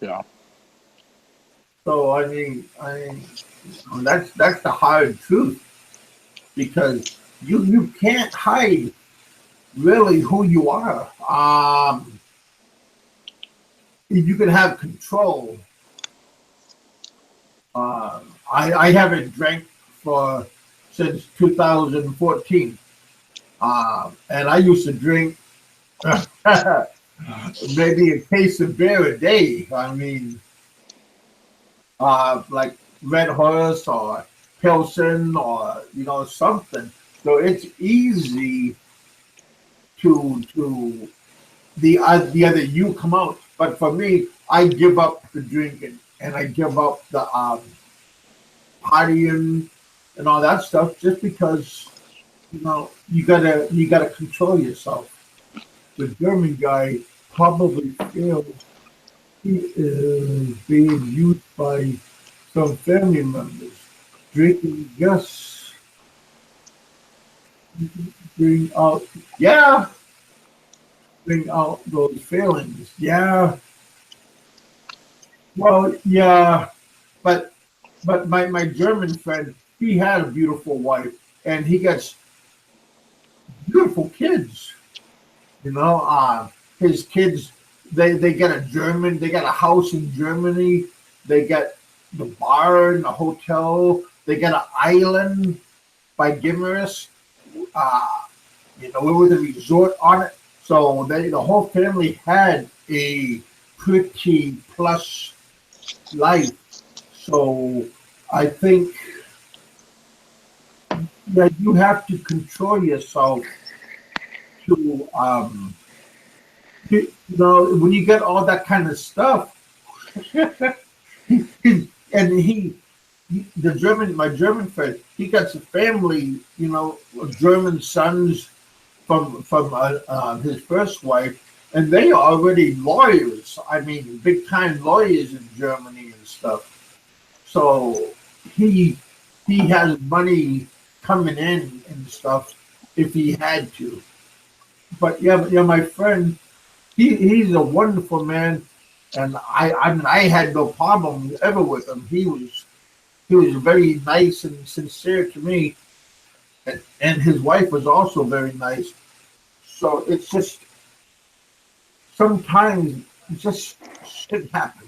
Yeah. So that's the hard truth because you can't hide really who you are. You can have control. I haven't drank for since 2014, and I used to drink maybe a case of beer a day. I mean, like Red Horse or Pilsen or something. So it's easy to the other you come out. But for me, I give up the drinking and I give up the partying and all that stuff just because you gotta control yourself. The German guy probably feels he is being used by some family members. Drinking just bring out, yeah, bring out those feelings. Yeah, well, yeah, but my German friend, he had a beautiful wife, and he got beautiful kids. His kids, they got they got a house in Germany. They got the bar and the hotel. They got an island by Gimeris. Uh, with a resort on it. So the whole family had a pretty plush life. So I think that you have to control yourself to when you get all that kind of stuff. And my German friend, he got some family, German sons from his first wife, and they are already lawyers. I mean, big time lawyers in Germany and stuff. So he he has money coming in and stuff if he had to. But yeah, my friend, he's a wonderful man, and I had no problem ever with him. He was very nice and sincere to me, and his wife was also very nice. So it's just sometimes just shit happens.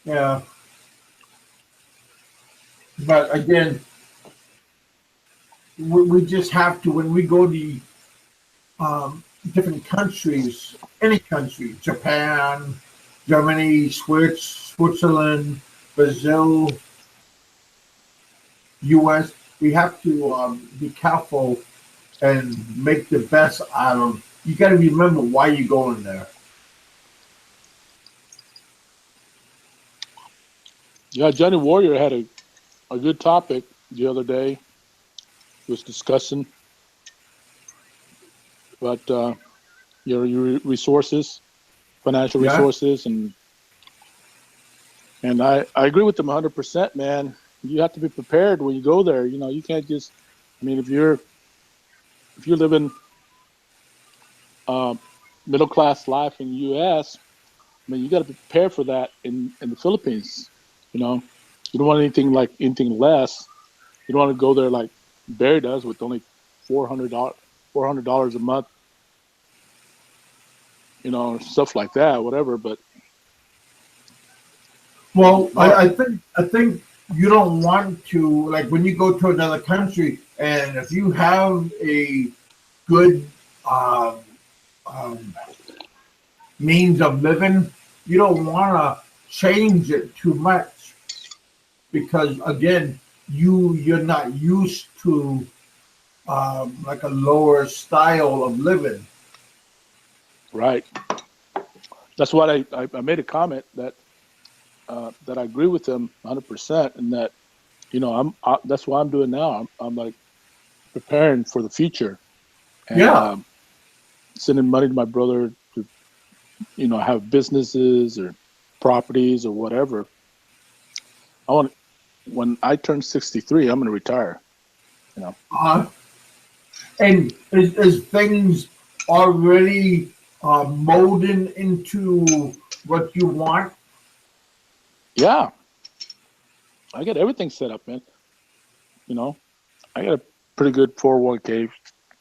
Yeah, but again, we just have to when we go to different countries, any country, Japan, Germany, Switzerland, Brazil, U.S. We have to be careful and make the best out of. You got to remember why you're going there. Yeah, Johnny Warrior had a good topic the other day. He was discussing, but your resources, financial Yeah. resources, and I agree with them 100%, man. You have to be prepared when you go there. You know, you can't just. I mean, if you're living uh, middle class life in the U.S., I mean, you got to be prepared for that in the Philippines. You know, you don't want anything less. You don't want to go there like Barry does with only $400 a month. You know, stuff like that, whatever. But Well, Mark, I think you don't want to, like, when you go to another country, and if you have a good um, um, means of living, you don't want to change it too much because again, you're not used to like a lower style of living. right? That's what I made a comment that I agree with him 100%, and that that's what I'm doing now. I'm like preparing for the future and Yeah. sending money to my brother to have businesses or properties or whatever. I want When I turn 63, I'm going to retire. You know. Uh, and is things already molding into what you want? Yeah, I got everything set up, man. You know, I got a pretty good 401k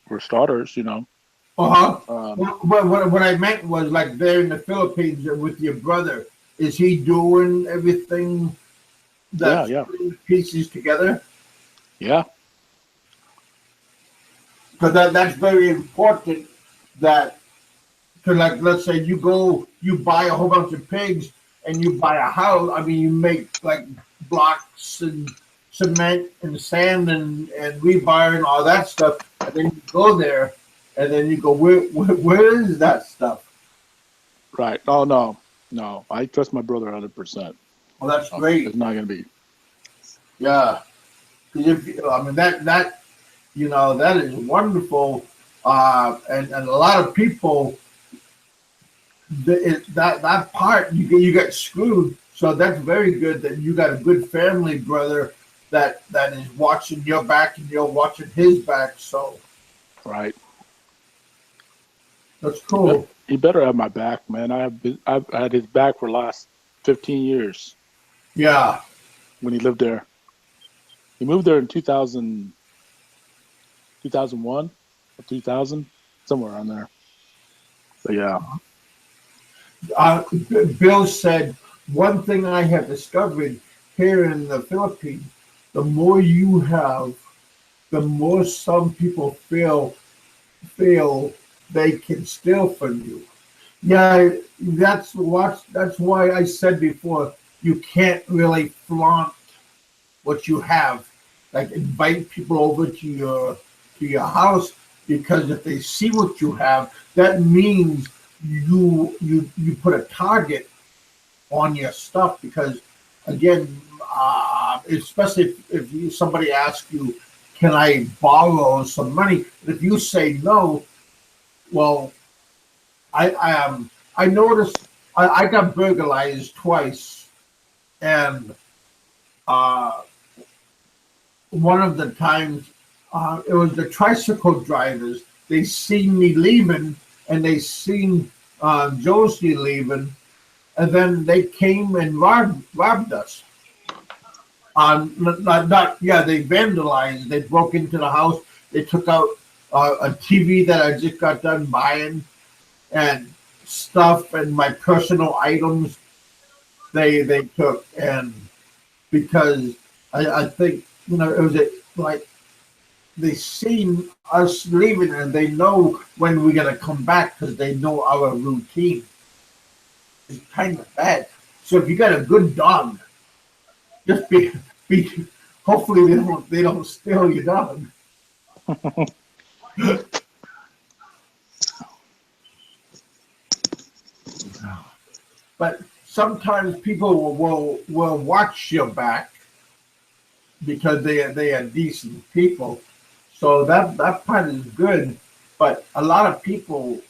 for starters. Uh-huh. Um, What I meant was like there in the Philippines with your brother. Is he doing everything yeah, that's yeah, putting the pieces together? yeah, Because that's very important. That because like let's say you buy a whole bunch of pigs and you buy a house. I mean you make like blocks and cement and sand and rebar and all that stuff, and then you go there and then you go where is that stuff? right. Oh no, no, I trust my brother 100%. Well, that's No, great. it's not going to be. Yeah. 'Cause if I mean that that is wonderful, and a lot of people that part you get screwed. So that's very good that you got a good family brother that is watching your back and you're watching his back. So Right. that's He bet cool. he better have my back, man. I've had his back for the last 15 years Yeah. when he lived there. He moved there in 2000, 2001 or 2000, somewhere around there. But yeah, Bill said one thing I have discovered here in the Philippines: the more you have, the more some people feel they can steal from you. Yeah, that's why I said before you can't really flaunt what you have. Like invite people over to your house because if they see what you have, that means you put a target on your stuff because again, especially somebody asks you, "Can I borrow some money?" If you say no, well, I noticed I got burglarized twice, and uh, one of the times it was the tricycle drivers. They seen me leaving, and they seen Josie leaving, and then they came and robbed us. Not they vandalized. They broke into the house. They took out a TV that I just got done buying and stuff and my personal items they took and because I think it was like they seen us leaving and they know when we're gonna come back because they know our routine. It's kind of bad. So if you got a good dog, just be hopefully they don't steal your dog. But sometimes people will watch your back because they are decent people. So that part is good. But a lot of people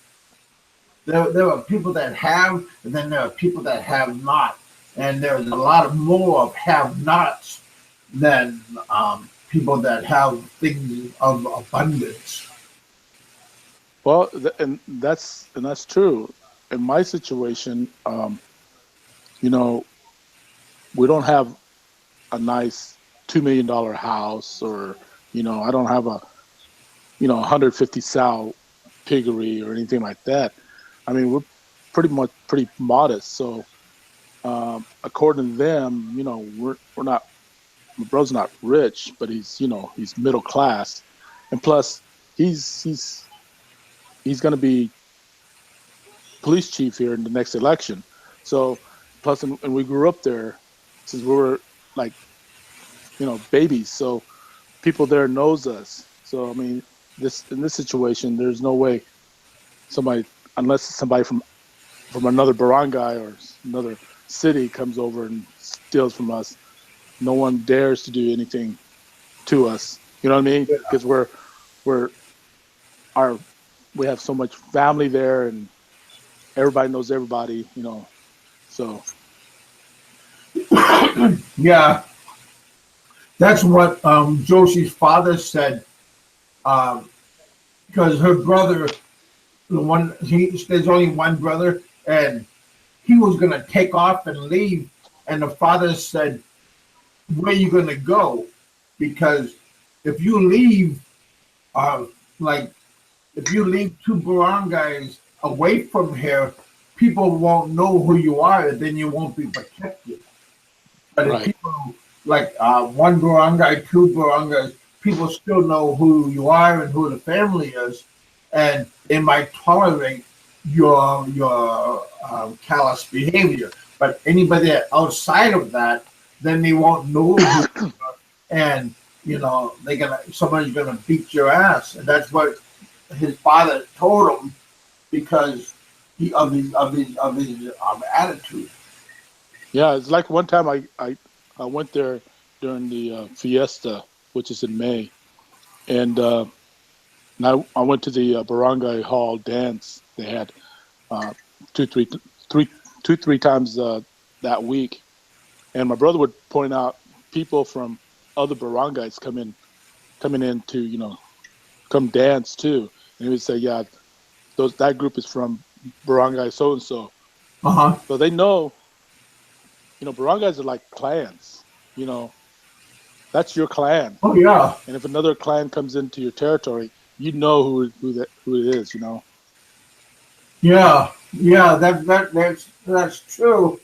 There are people that have, and then there are people that have not, and there's a lot of more of have-nots than people that have things of abundance. Well, and that's true. In my situation, you know, we don't have a nice $2 million house, or I don't have a 150 sow piggery or anything like that. I mean, we're pretty modest. So according to them, we're not. My brother's not rich, but he's middle class, and plus he's going to be police chief here in the next election. So plus, and we grew up there since we were like babies. So people there knows us. So I mean, in this situation, there's no way somebody, unless it's somebody from another barangay or another city, comes over and steals from us. No one dares to do anything to us. You know what I mean? Yeah. Because we're our we have so much family there, and everybody knows everybody. So Yeah, that's what Josie's father said. Because her brother, there's only one brother, and he was gonna take off and leave, and the father said, "Where you gonna go? Because if you leave, uh, like if you leave two barangays away from here, people won't know who you are, and then you won't be protected. But if right, people like one barangay, two barangays, people still know who you are and who the family is, and they might tolerate your callous behavior. But anybody outside of that, then they won't know who, and somebody's gonna beat your ass, and that's what his father told him because of his attitude. yeah. It's like one time I went there during the fiesta, which is in May, and I went to the barangay hall dance they had uh, two three three two three times that week, and my brother would point out people from other barangays coming in to come dance too, and he would say, yeah, that group is from barangay so and so. Uh huh. So they know, barangays are like clans. You know, that's your clan, Oh yeah, and if another clan comes into your territory, you know who it is. yeah, yeah. That's true.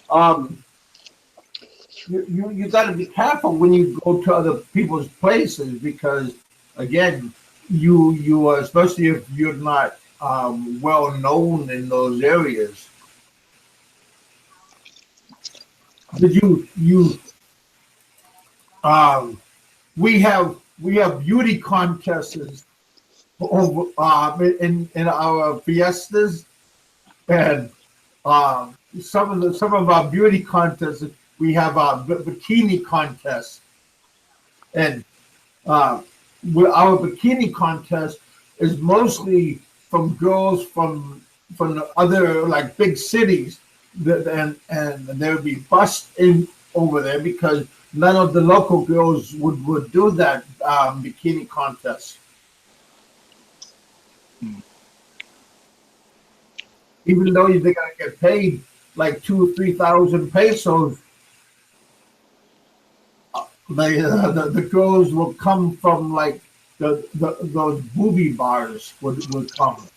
Um, you got to be careful when you go to other people's places because again, you especially if you're not well known in those areas. Did you um we have beauty contests over in our fiestas, and some of our beauty contests we have a bikini contest, and uh, our bikini contest is mostly from girls from the other like big cities, and they would be bussed in over there because none of the local girls would do that bikini contest, Hmm. even though they're gonna get paid like 2 or 3 thousand pesos. The girls will come from like those booby bars would come.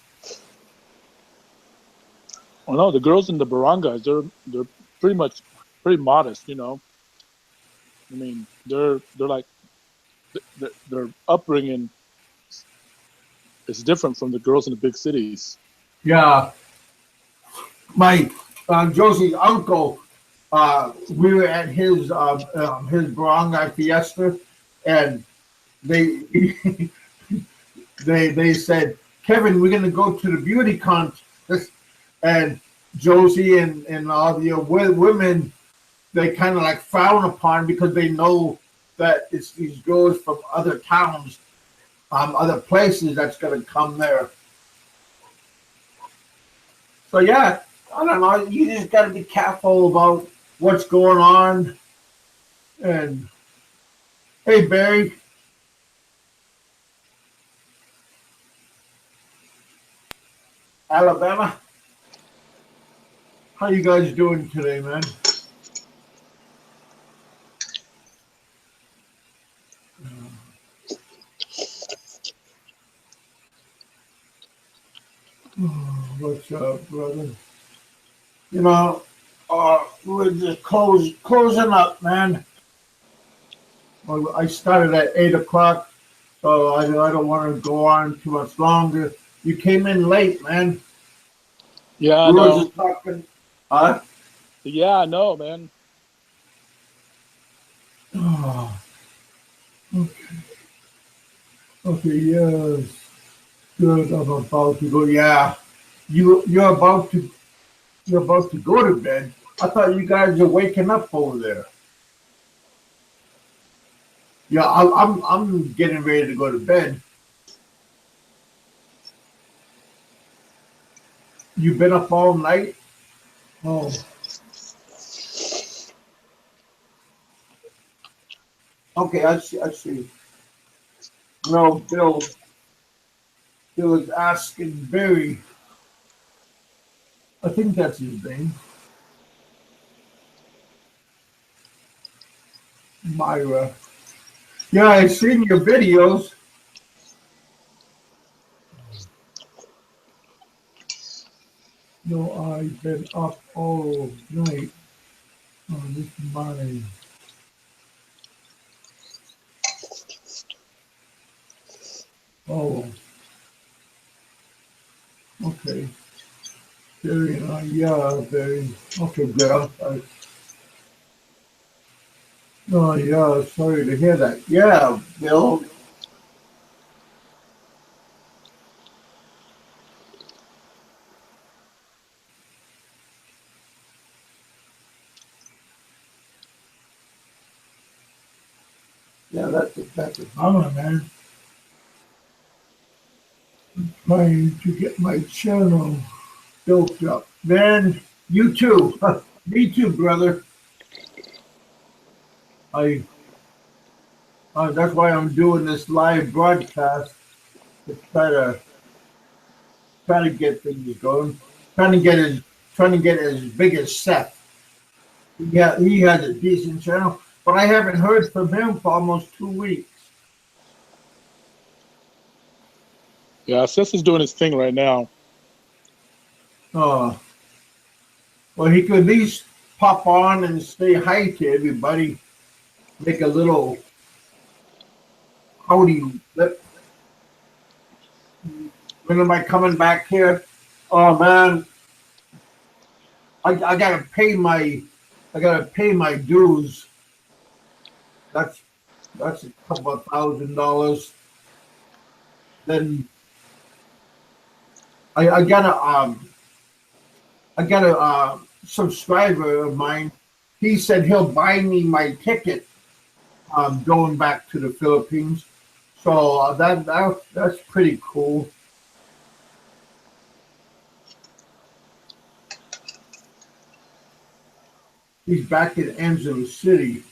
Well, no, the girls in the barangays, they're pretty modest. I mean, they're like their upbringing is different from the girls in the big cities. Yeah, my Josie's uncle. We were at his barangay fiesta, and they they said, Kevin, we're gonna go to the beauty contest, and Josie and all the women they kind of like frown upon because they know that it's these girls from other towns, other places that's gonna come there. So yeah, I don't know. You just got to be careful about what's going on. And hey, Barry, Alabama, how you guys doing today, man? What's up, brother? You know, we're just closing up, man. Well, I started at 8 o'clock, so I don't want to go on too much longer. You came in late, man. Yeah, I We were know. just talking. Huh? Yeah, I know, man. Oh, okay, yes. Good. I'm about to go. Yeah, you're about to go to bed. I thought you guys are waking up over there. Yeah, I'm getting ready to go to bed. You've been up all night. Oh, okay. I see. I see. No, Bill is asking Barry. I think that's his name. Myra. Yeah, I seen your videos. No, I've been up all night on this mine. Oh, okay. Very, yeah, very. Okay, good. Oh, yeah, sorry to hear that. Yeah, Bill. Yeah, that's a bummer, man. Trying to get my channel built up. Man, you too. Me too, brother. I that's why I'm doing this live broadcast to try to get things going. Trying to get as trying to get as big as Seth. Yeah, he has a decent channel, but I haven't heard from him for almost 2 weeks. Yeah, Seth is doing his thing right now. Oh, well, he could at least pop on and say hi to everybody. Make a little howdy. When am I coming back here? Oh man, I gotta pay my dues. That's that's a couple of $1,000. Then I got a subscriber of mine. He said he'll buy me my ticket going back to the Philippines. So that's pretty cool. He's back in Angeles City.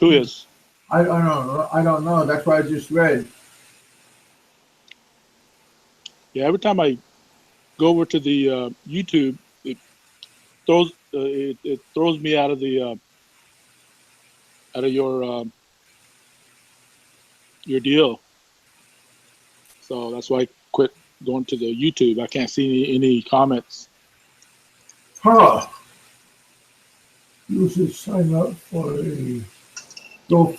Who is? I don't know. I don't know. That's what I just read. Yeah, every time I go over to the YouTube, it throws me out of the out of your deal. So that's why I quit going to the YouTube. I can't see any comments. Huh. You should sign up for a Go.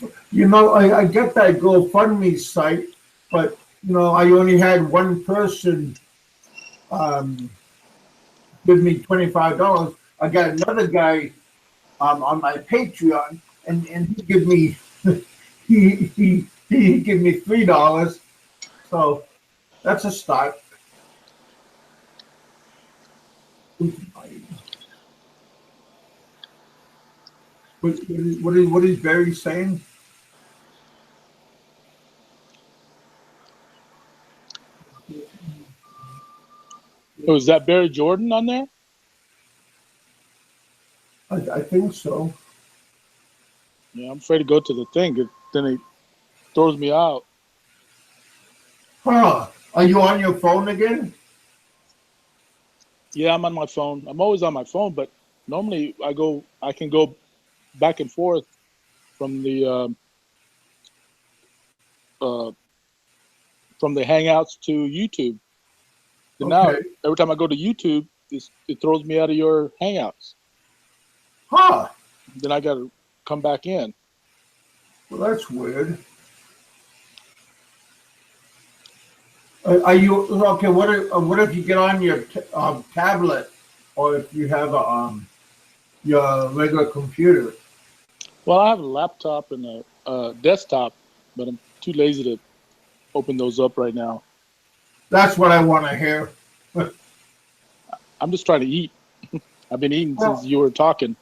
I get that GoFundMe site, but I only had one person um, give me $25. I got another guy on my Patreon, and he give me he give me $3. So that's a start. What is Barry saying? Oh, is that Barry Jordan on there? I think so. Yeah, I'm afraid to go to the thing. 'Cause then it throws me out. Huh? Are you on your phone again? Yeah, I'm on my phone. I'm always on my phone, but normally I can go back and forth from uh, from the Hangouts to YouTube. And now Okay. every time I go to YouTube, it throws me out of your Hangouts. Huh? Then I got to come back in. Well, that's weird. Are you okay? What if you get on your tablet, or if you have your regular computer? Well, I have a laptop and a desktop, but I'm too lazy to open those up right now. That's what I want to hear. I'm just trying to eat. I've been eating since Well, you were talking.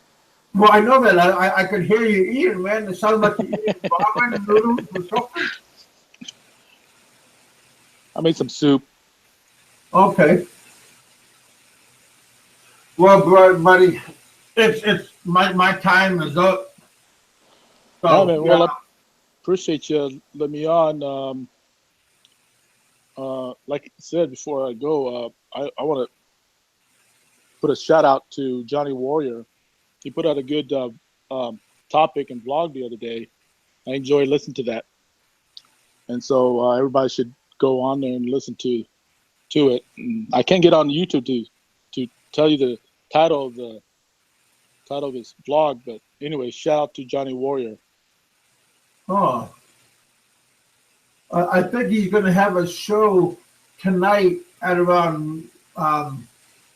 well, I know that I could hear you eating, man. It sounds like you're eating ramen noodles or something. I made some soup. Okay. Well, buddy, it's my time is up. All right, So man. yeah. Well, I appreciate you letting me on. Like I said before I go, I want to put a shout out to Johnny Warrior. He put out a good topic and vlog the other day. I enjoyed listening to that, and so everybody should go on there and listen to it. And I can't get on YouTube to tell you the title of the title of his vlog, but anyway, shout out to Johnny Warrior. Oh, I think he's going to have a show tonight at around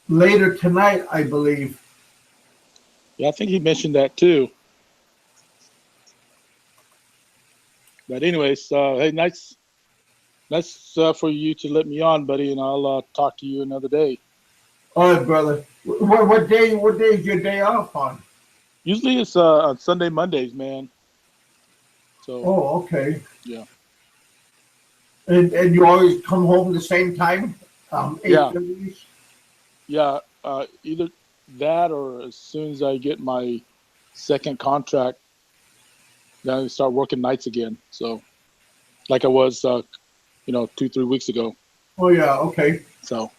later tonight, I believe. Yeah, I think he mentioned that too. But anyways, hey, nice for you to let me on, buddy, and I'll talk to you another day. All right, brother. What day is your day off on? Usually it's on Sunday, Mondays, man. So Oh, okay. yeah, And you always come home the same time, yeah, 8:30. yeah. Either that or as soon as I get my second contract, then I start working nights again. So like I was, 2-3 weeks ago. Oh yeah, okay. So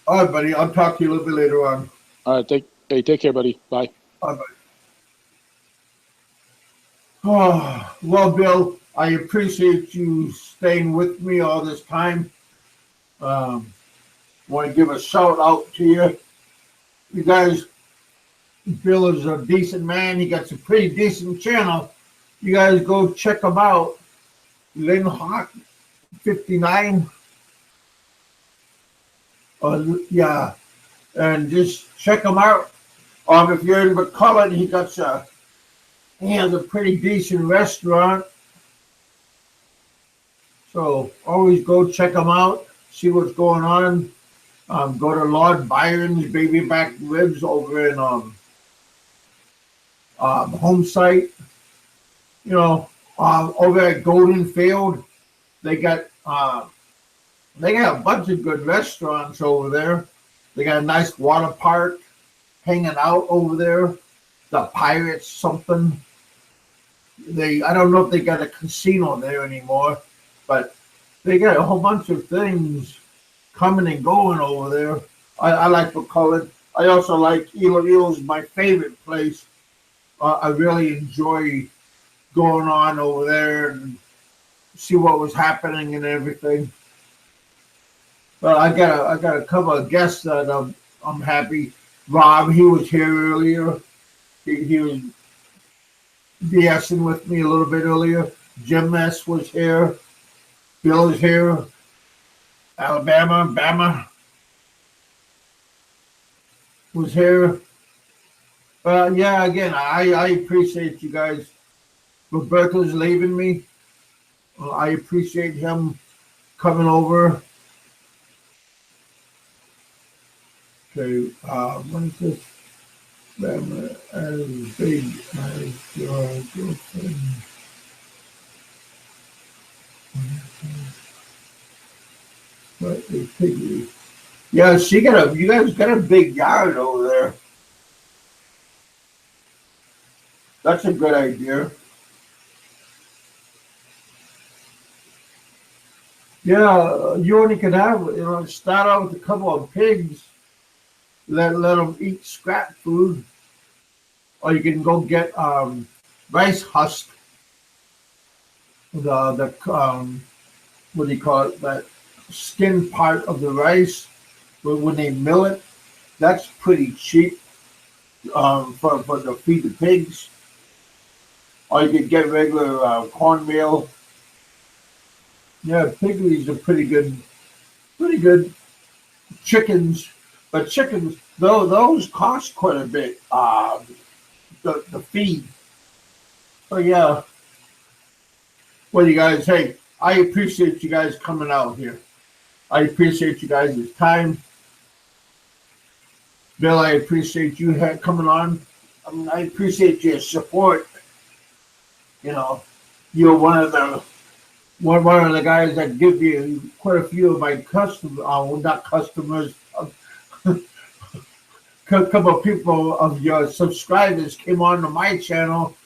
All right, buddy. I'll talk to you a little bit later on. all right, take care, buddy. Bye. Bye, buddy. Oh, well, Bill, I appreciate you staying with me all this time. Um, Want to give a shout out to you. You guys, Bill is a decent man. He got some pretty decent channel. You guys go check him out. Lynn Hawk 59. Yeah, and just check him out. If you're in McCullough, he has a pretty decent restaurant. So always go check him out. See what's going on. Go to Lord Byron's Baby Back Ribs over in home site. Over at Golden Field, they got a bunch of good restaurants over there. They got a nice water park hanging out over there. The Pirates something. I don't know if they got a casino there anymore, but they got a whole bunch of things coming and going over there. I like McCullough. I also like Elo's my favorite place. I really enjoy going on over there and see what was happening and everything. But I got a couple of guests that I'm happy. Rob, he was here earlier. He was BSing with me a little bit earlier. Jim S was here. Bill is here. Bama was here. Yeah, again, I appreciate you guys. Roberto's leaving me. I appreciate him coming over. Okay, what is this? Bama as big as your girlfriend. What Okay, piggery. Yeah, you guys got a big yard over there. That's a good idea. Yeah, you only can have, start out with a couple of pigs, let them eat scrap food, or you can go get rice husk, the what do you call it, that skin part of the rice, when they mill it, that's pretty cheap for to feed the pigs. Or you could get regular cornmeal. Yeah, piggeries are pretty good chickens. But chickens, though, those cost quite a bit. The feed. So yeah, well, you guys, hey, I appreciate you guys coming out here. I appreciate you guys' time. Bill, I appreciate you coming on. I appreciate your support. You know, you're one of the guys that give you quite a few of my customers, well, not customers, a couple of people of your subscribers came on to my channel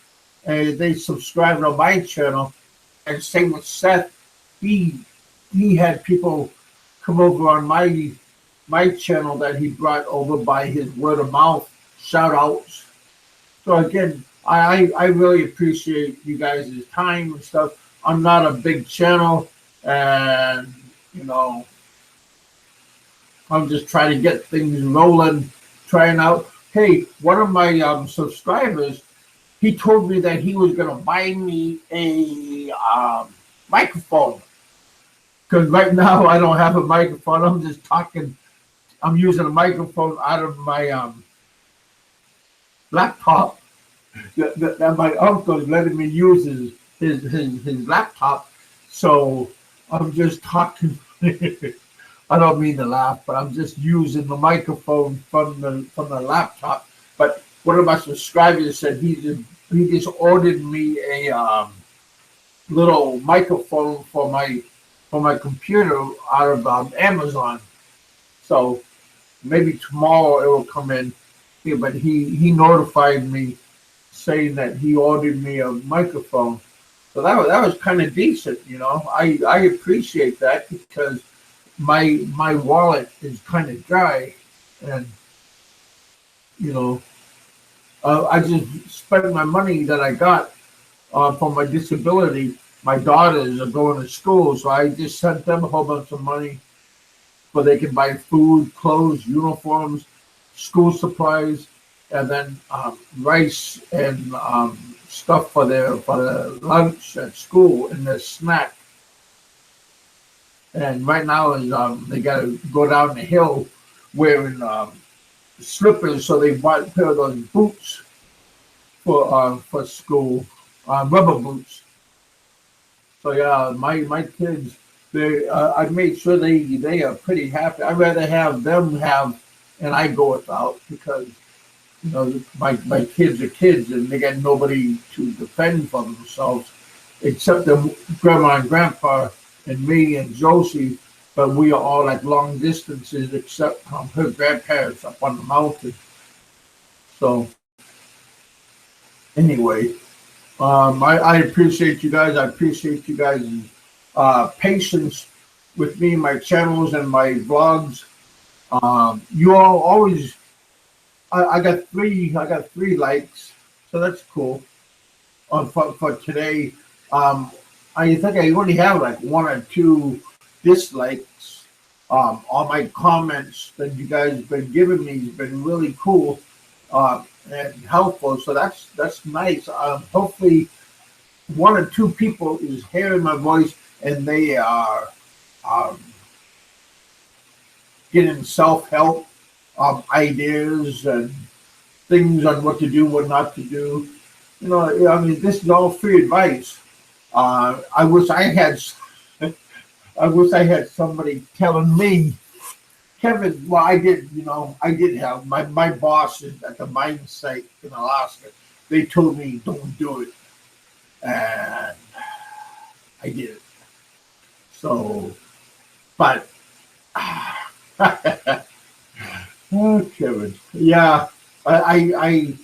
and they subscribed on my channel. And same with Seth, he had people come over on my channel that he brought over by his word of mouth shout outs. So again, I really appreciate you guys' time and stuff. I'm not a big channel, and you know, I'm just trying to get things rolling, trying out. Hey, one of my subscribers, he told me that he was gonna buy me a microphone because right now I don't have a microphone. I'm just talking. I'm using a microphone out of my laptop that my uncle is letting me use his laptop. So I'm just talking. I don't mean to laugh, but I'm just using the microphone from the laptop. But one of my subscribers said he just ordered me a little microphone for my computer out of Amazon. So maybe tomorrow it will come in. Yeah, but he notified me saying that he ordered me a microphone. So that was kind of decent, you know. I appreciate that because my wallet is kind of dry, and you know, I just spent my money that I got for my disability. My daughters are going to school, so I just sent them a whole bunch of money so they can buy food, clothes, uniforms, school supplies, and then rice and stuff for their lunch at school and their snack. And right now is they got to go down the hill wearing slippers, so they bought a pair of those boots for school, rubber boots. So yeah, my kids, they I made sure they are pretty happy. I'd rather have them have, and I go without because my kids are kids and they got nobody to defend for themselves except the grandma and grandpa and me and Josie. But we are all like long distances except her grandparents up on the mountain. So anyway, I appreciate you guys. I appreciate you guys' patience with me, my channels, and my vlogs. You all always. I got three. I got 3 likes, so that's cool. For today, I think I only have like 1 or 2 dislikes. All my comments that you guys have been giving me has been really cool and helpful. So that's nice. Hopefully, 1 or 2 people is hearing my voice and they are um, getting self-help ideas and things on what to do, what not to do. I mean, this is all free advice. I wish I had. I wish I had somebody telling me, Kevin. Well, I did. I did have my bosses at the mine site in Alaska. They told me don't do it, and I did it. So, but Oh, Kevin. Yeah, I, I, I,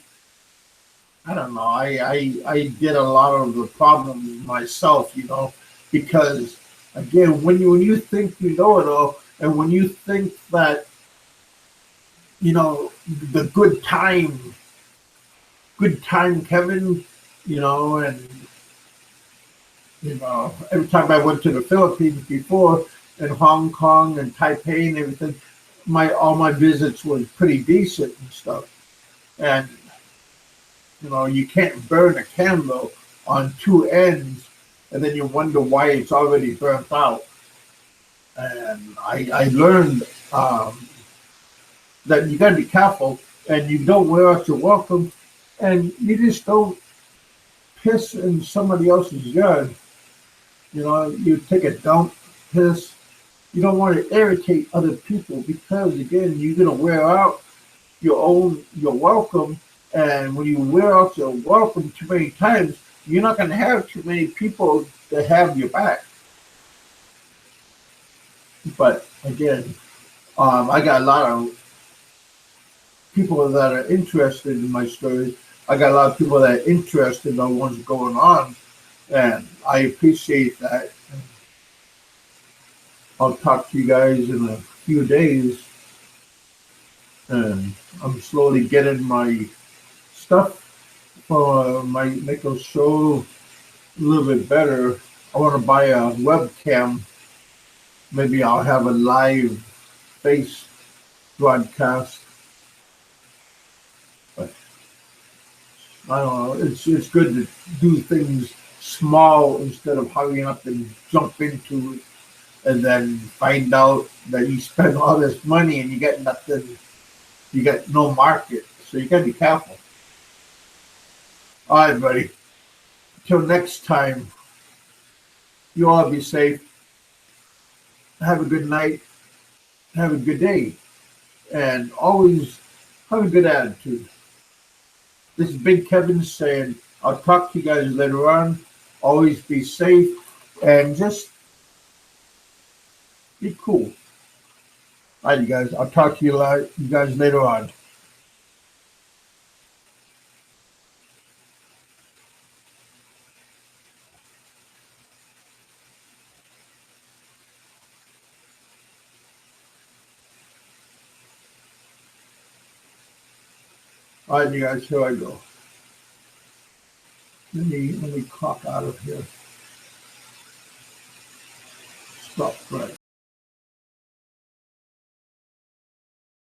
I don't know. I get a lot of the problems myself, because again, when you think you know it all, and when you think that the good time, Kevin, and every time I went to the Philippines before, and Hong Kong and Taipei and everything, my all my visits was pretty decent and stuff. And you can't burn a candle on two ends, and then you wonder why it's already burnt out. And I learned that you got to be careful, and you don't wear out your welcome, and you just don't piss in somebody else's yard. You take a dump, piss. You don't want to irritate other people because again, you're gonna wear out your welcome, and when you wear out your welcome too many times, you're not gonna have too many people to have your back. But again, I got a lot of people that are interested in my stories. I got a lot of people that are interested in what's going on, and I appreciate that. I'll talk to you guys in a few days, and I'm slowly getting my stuff for my make a show a little bit better. I want to buy a webcam. Maybe I'll have a live face broadcast. But I don't know. It's good to do things small instead of hurrying up and jump into it and then find out that you spend all this money and you get nothing. You get no market. So you gotta be careful. All right, buddy. Till next time, you all be safe. Have a good night. Have a good day. And always have a good attitude. This is Big Kevin saying, I'll talk to you guys later on. Always be safe and just be cool. All right, you guys. I'll talk to you guys later on. All right, you guys. Here I go. Let me clock out of here. Stop right.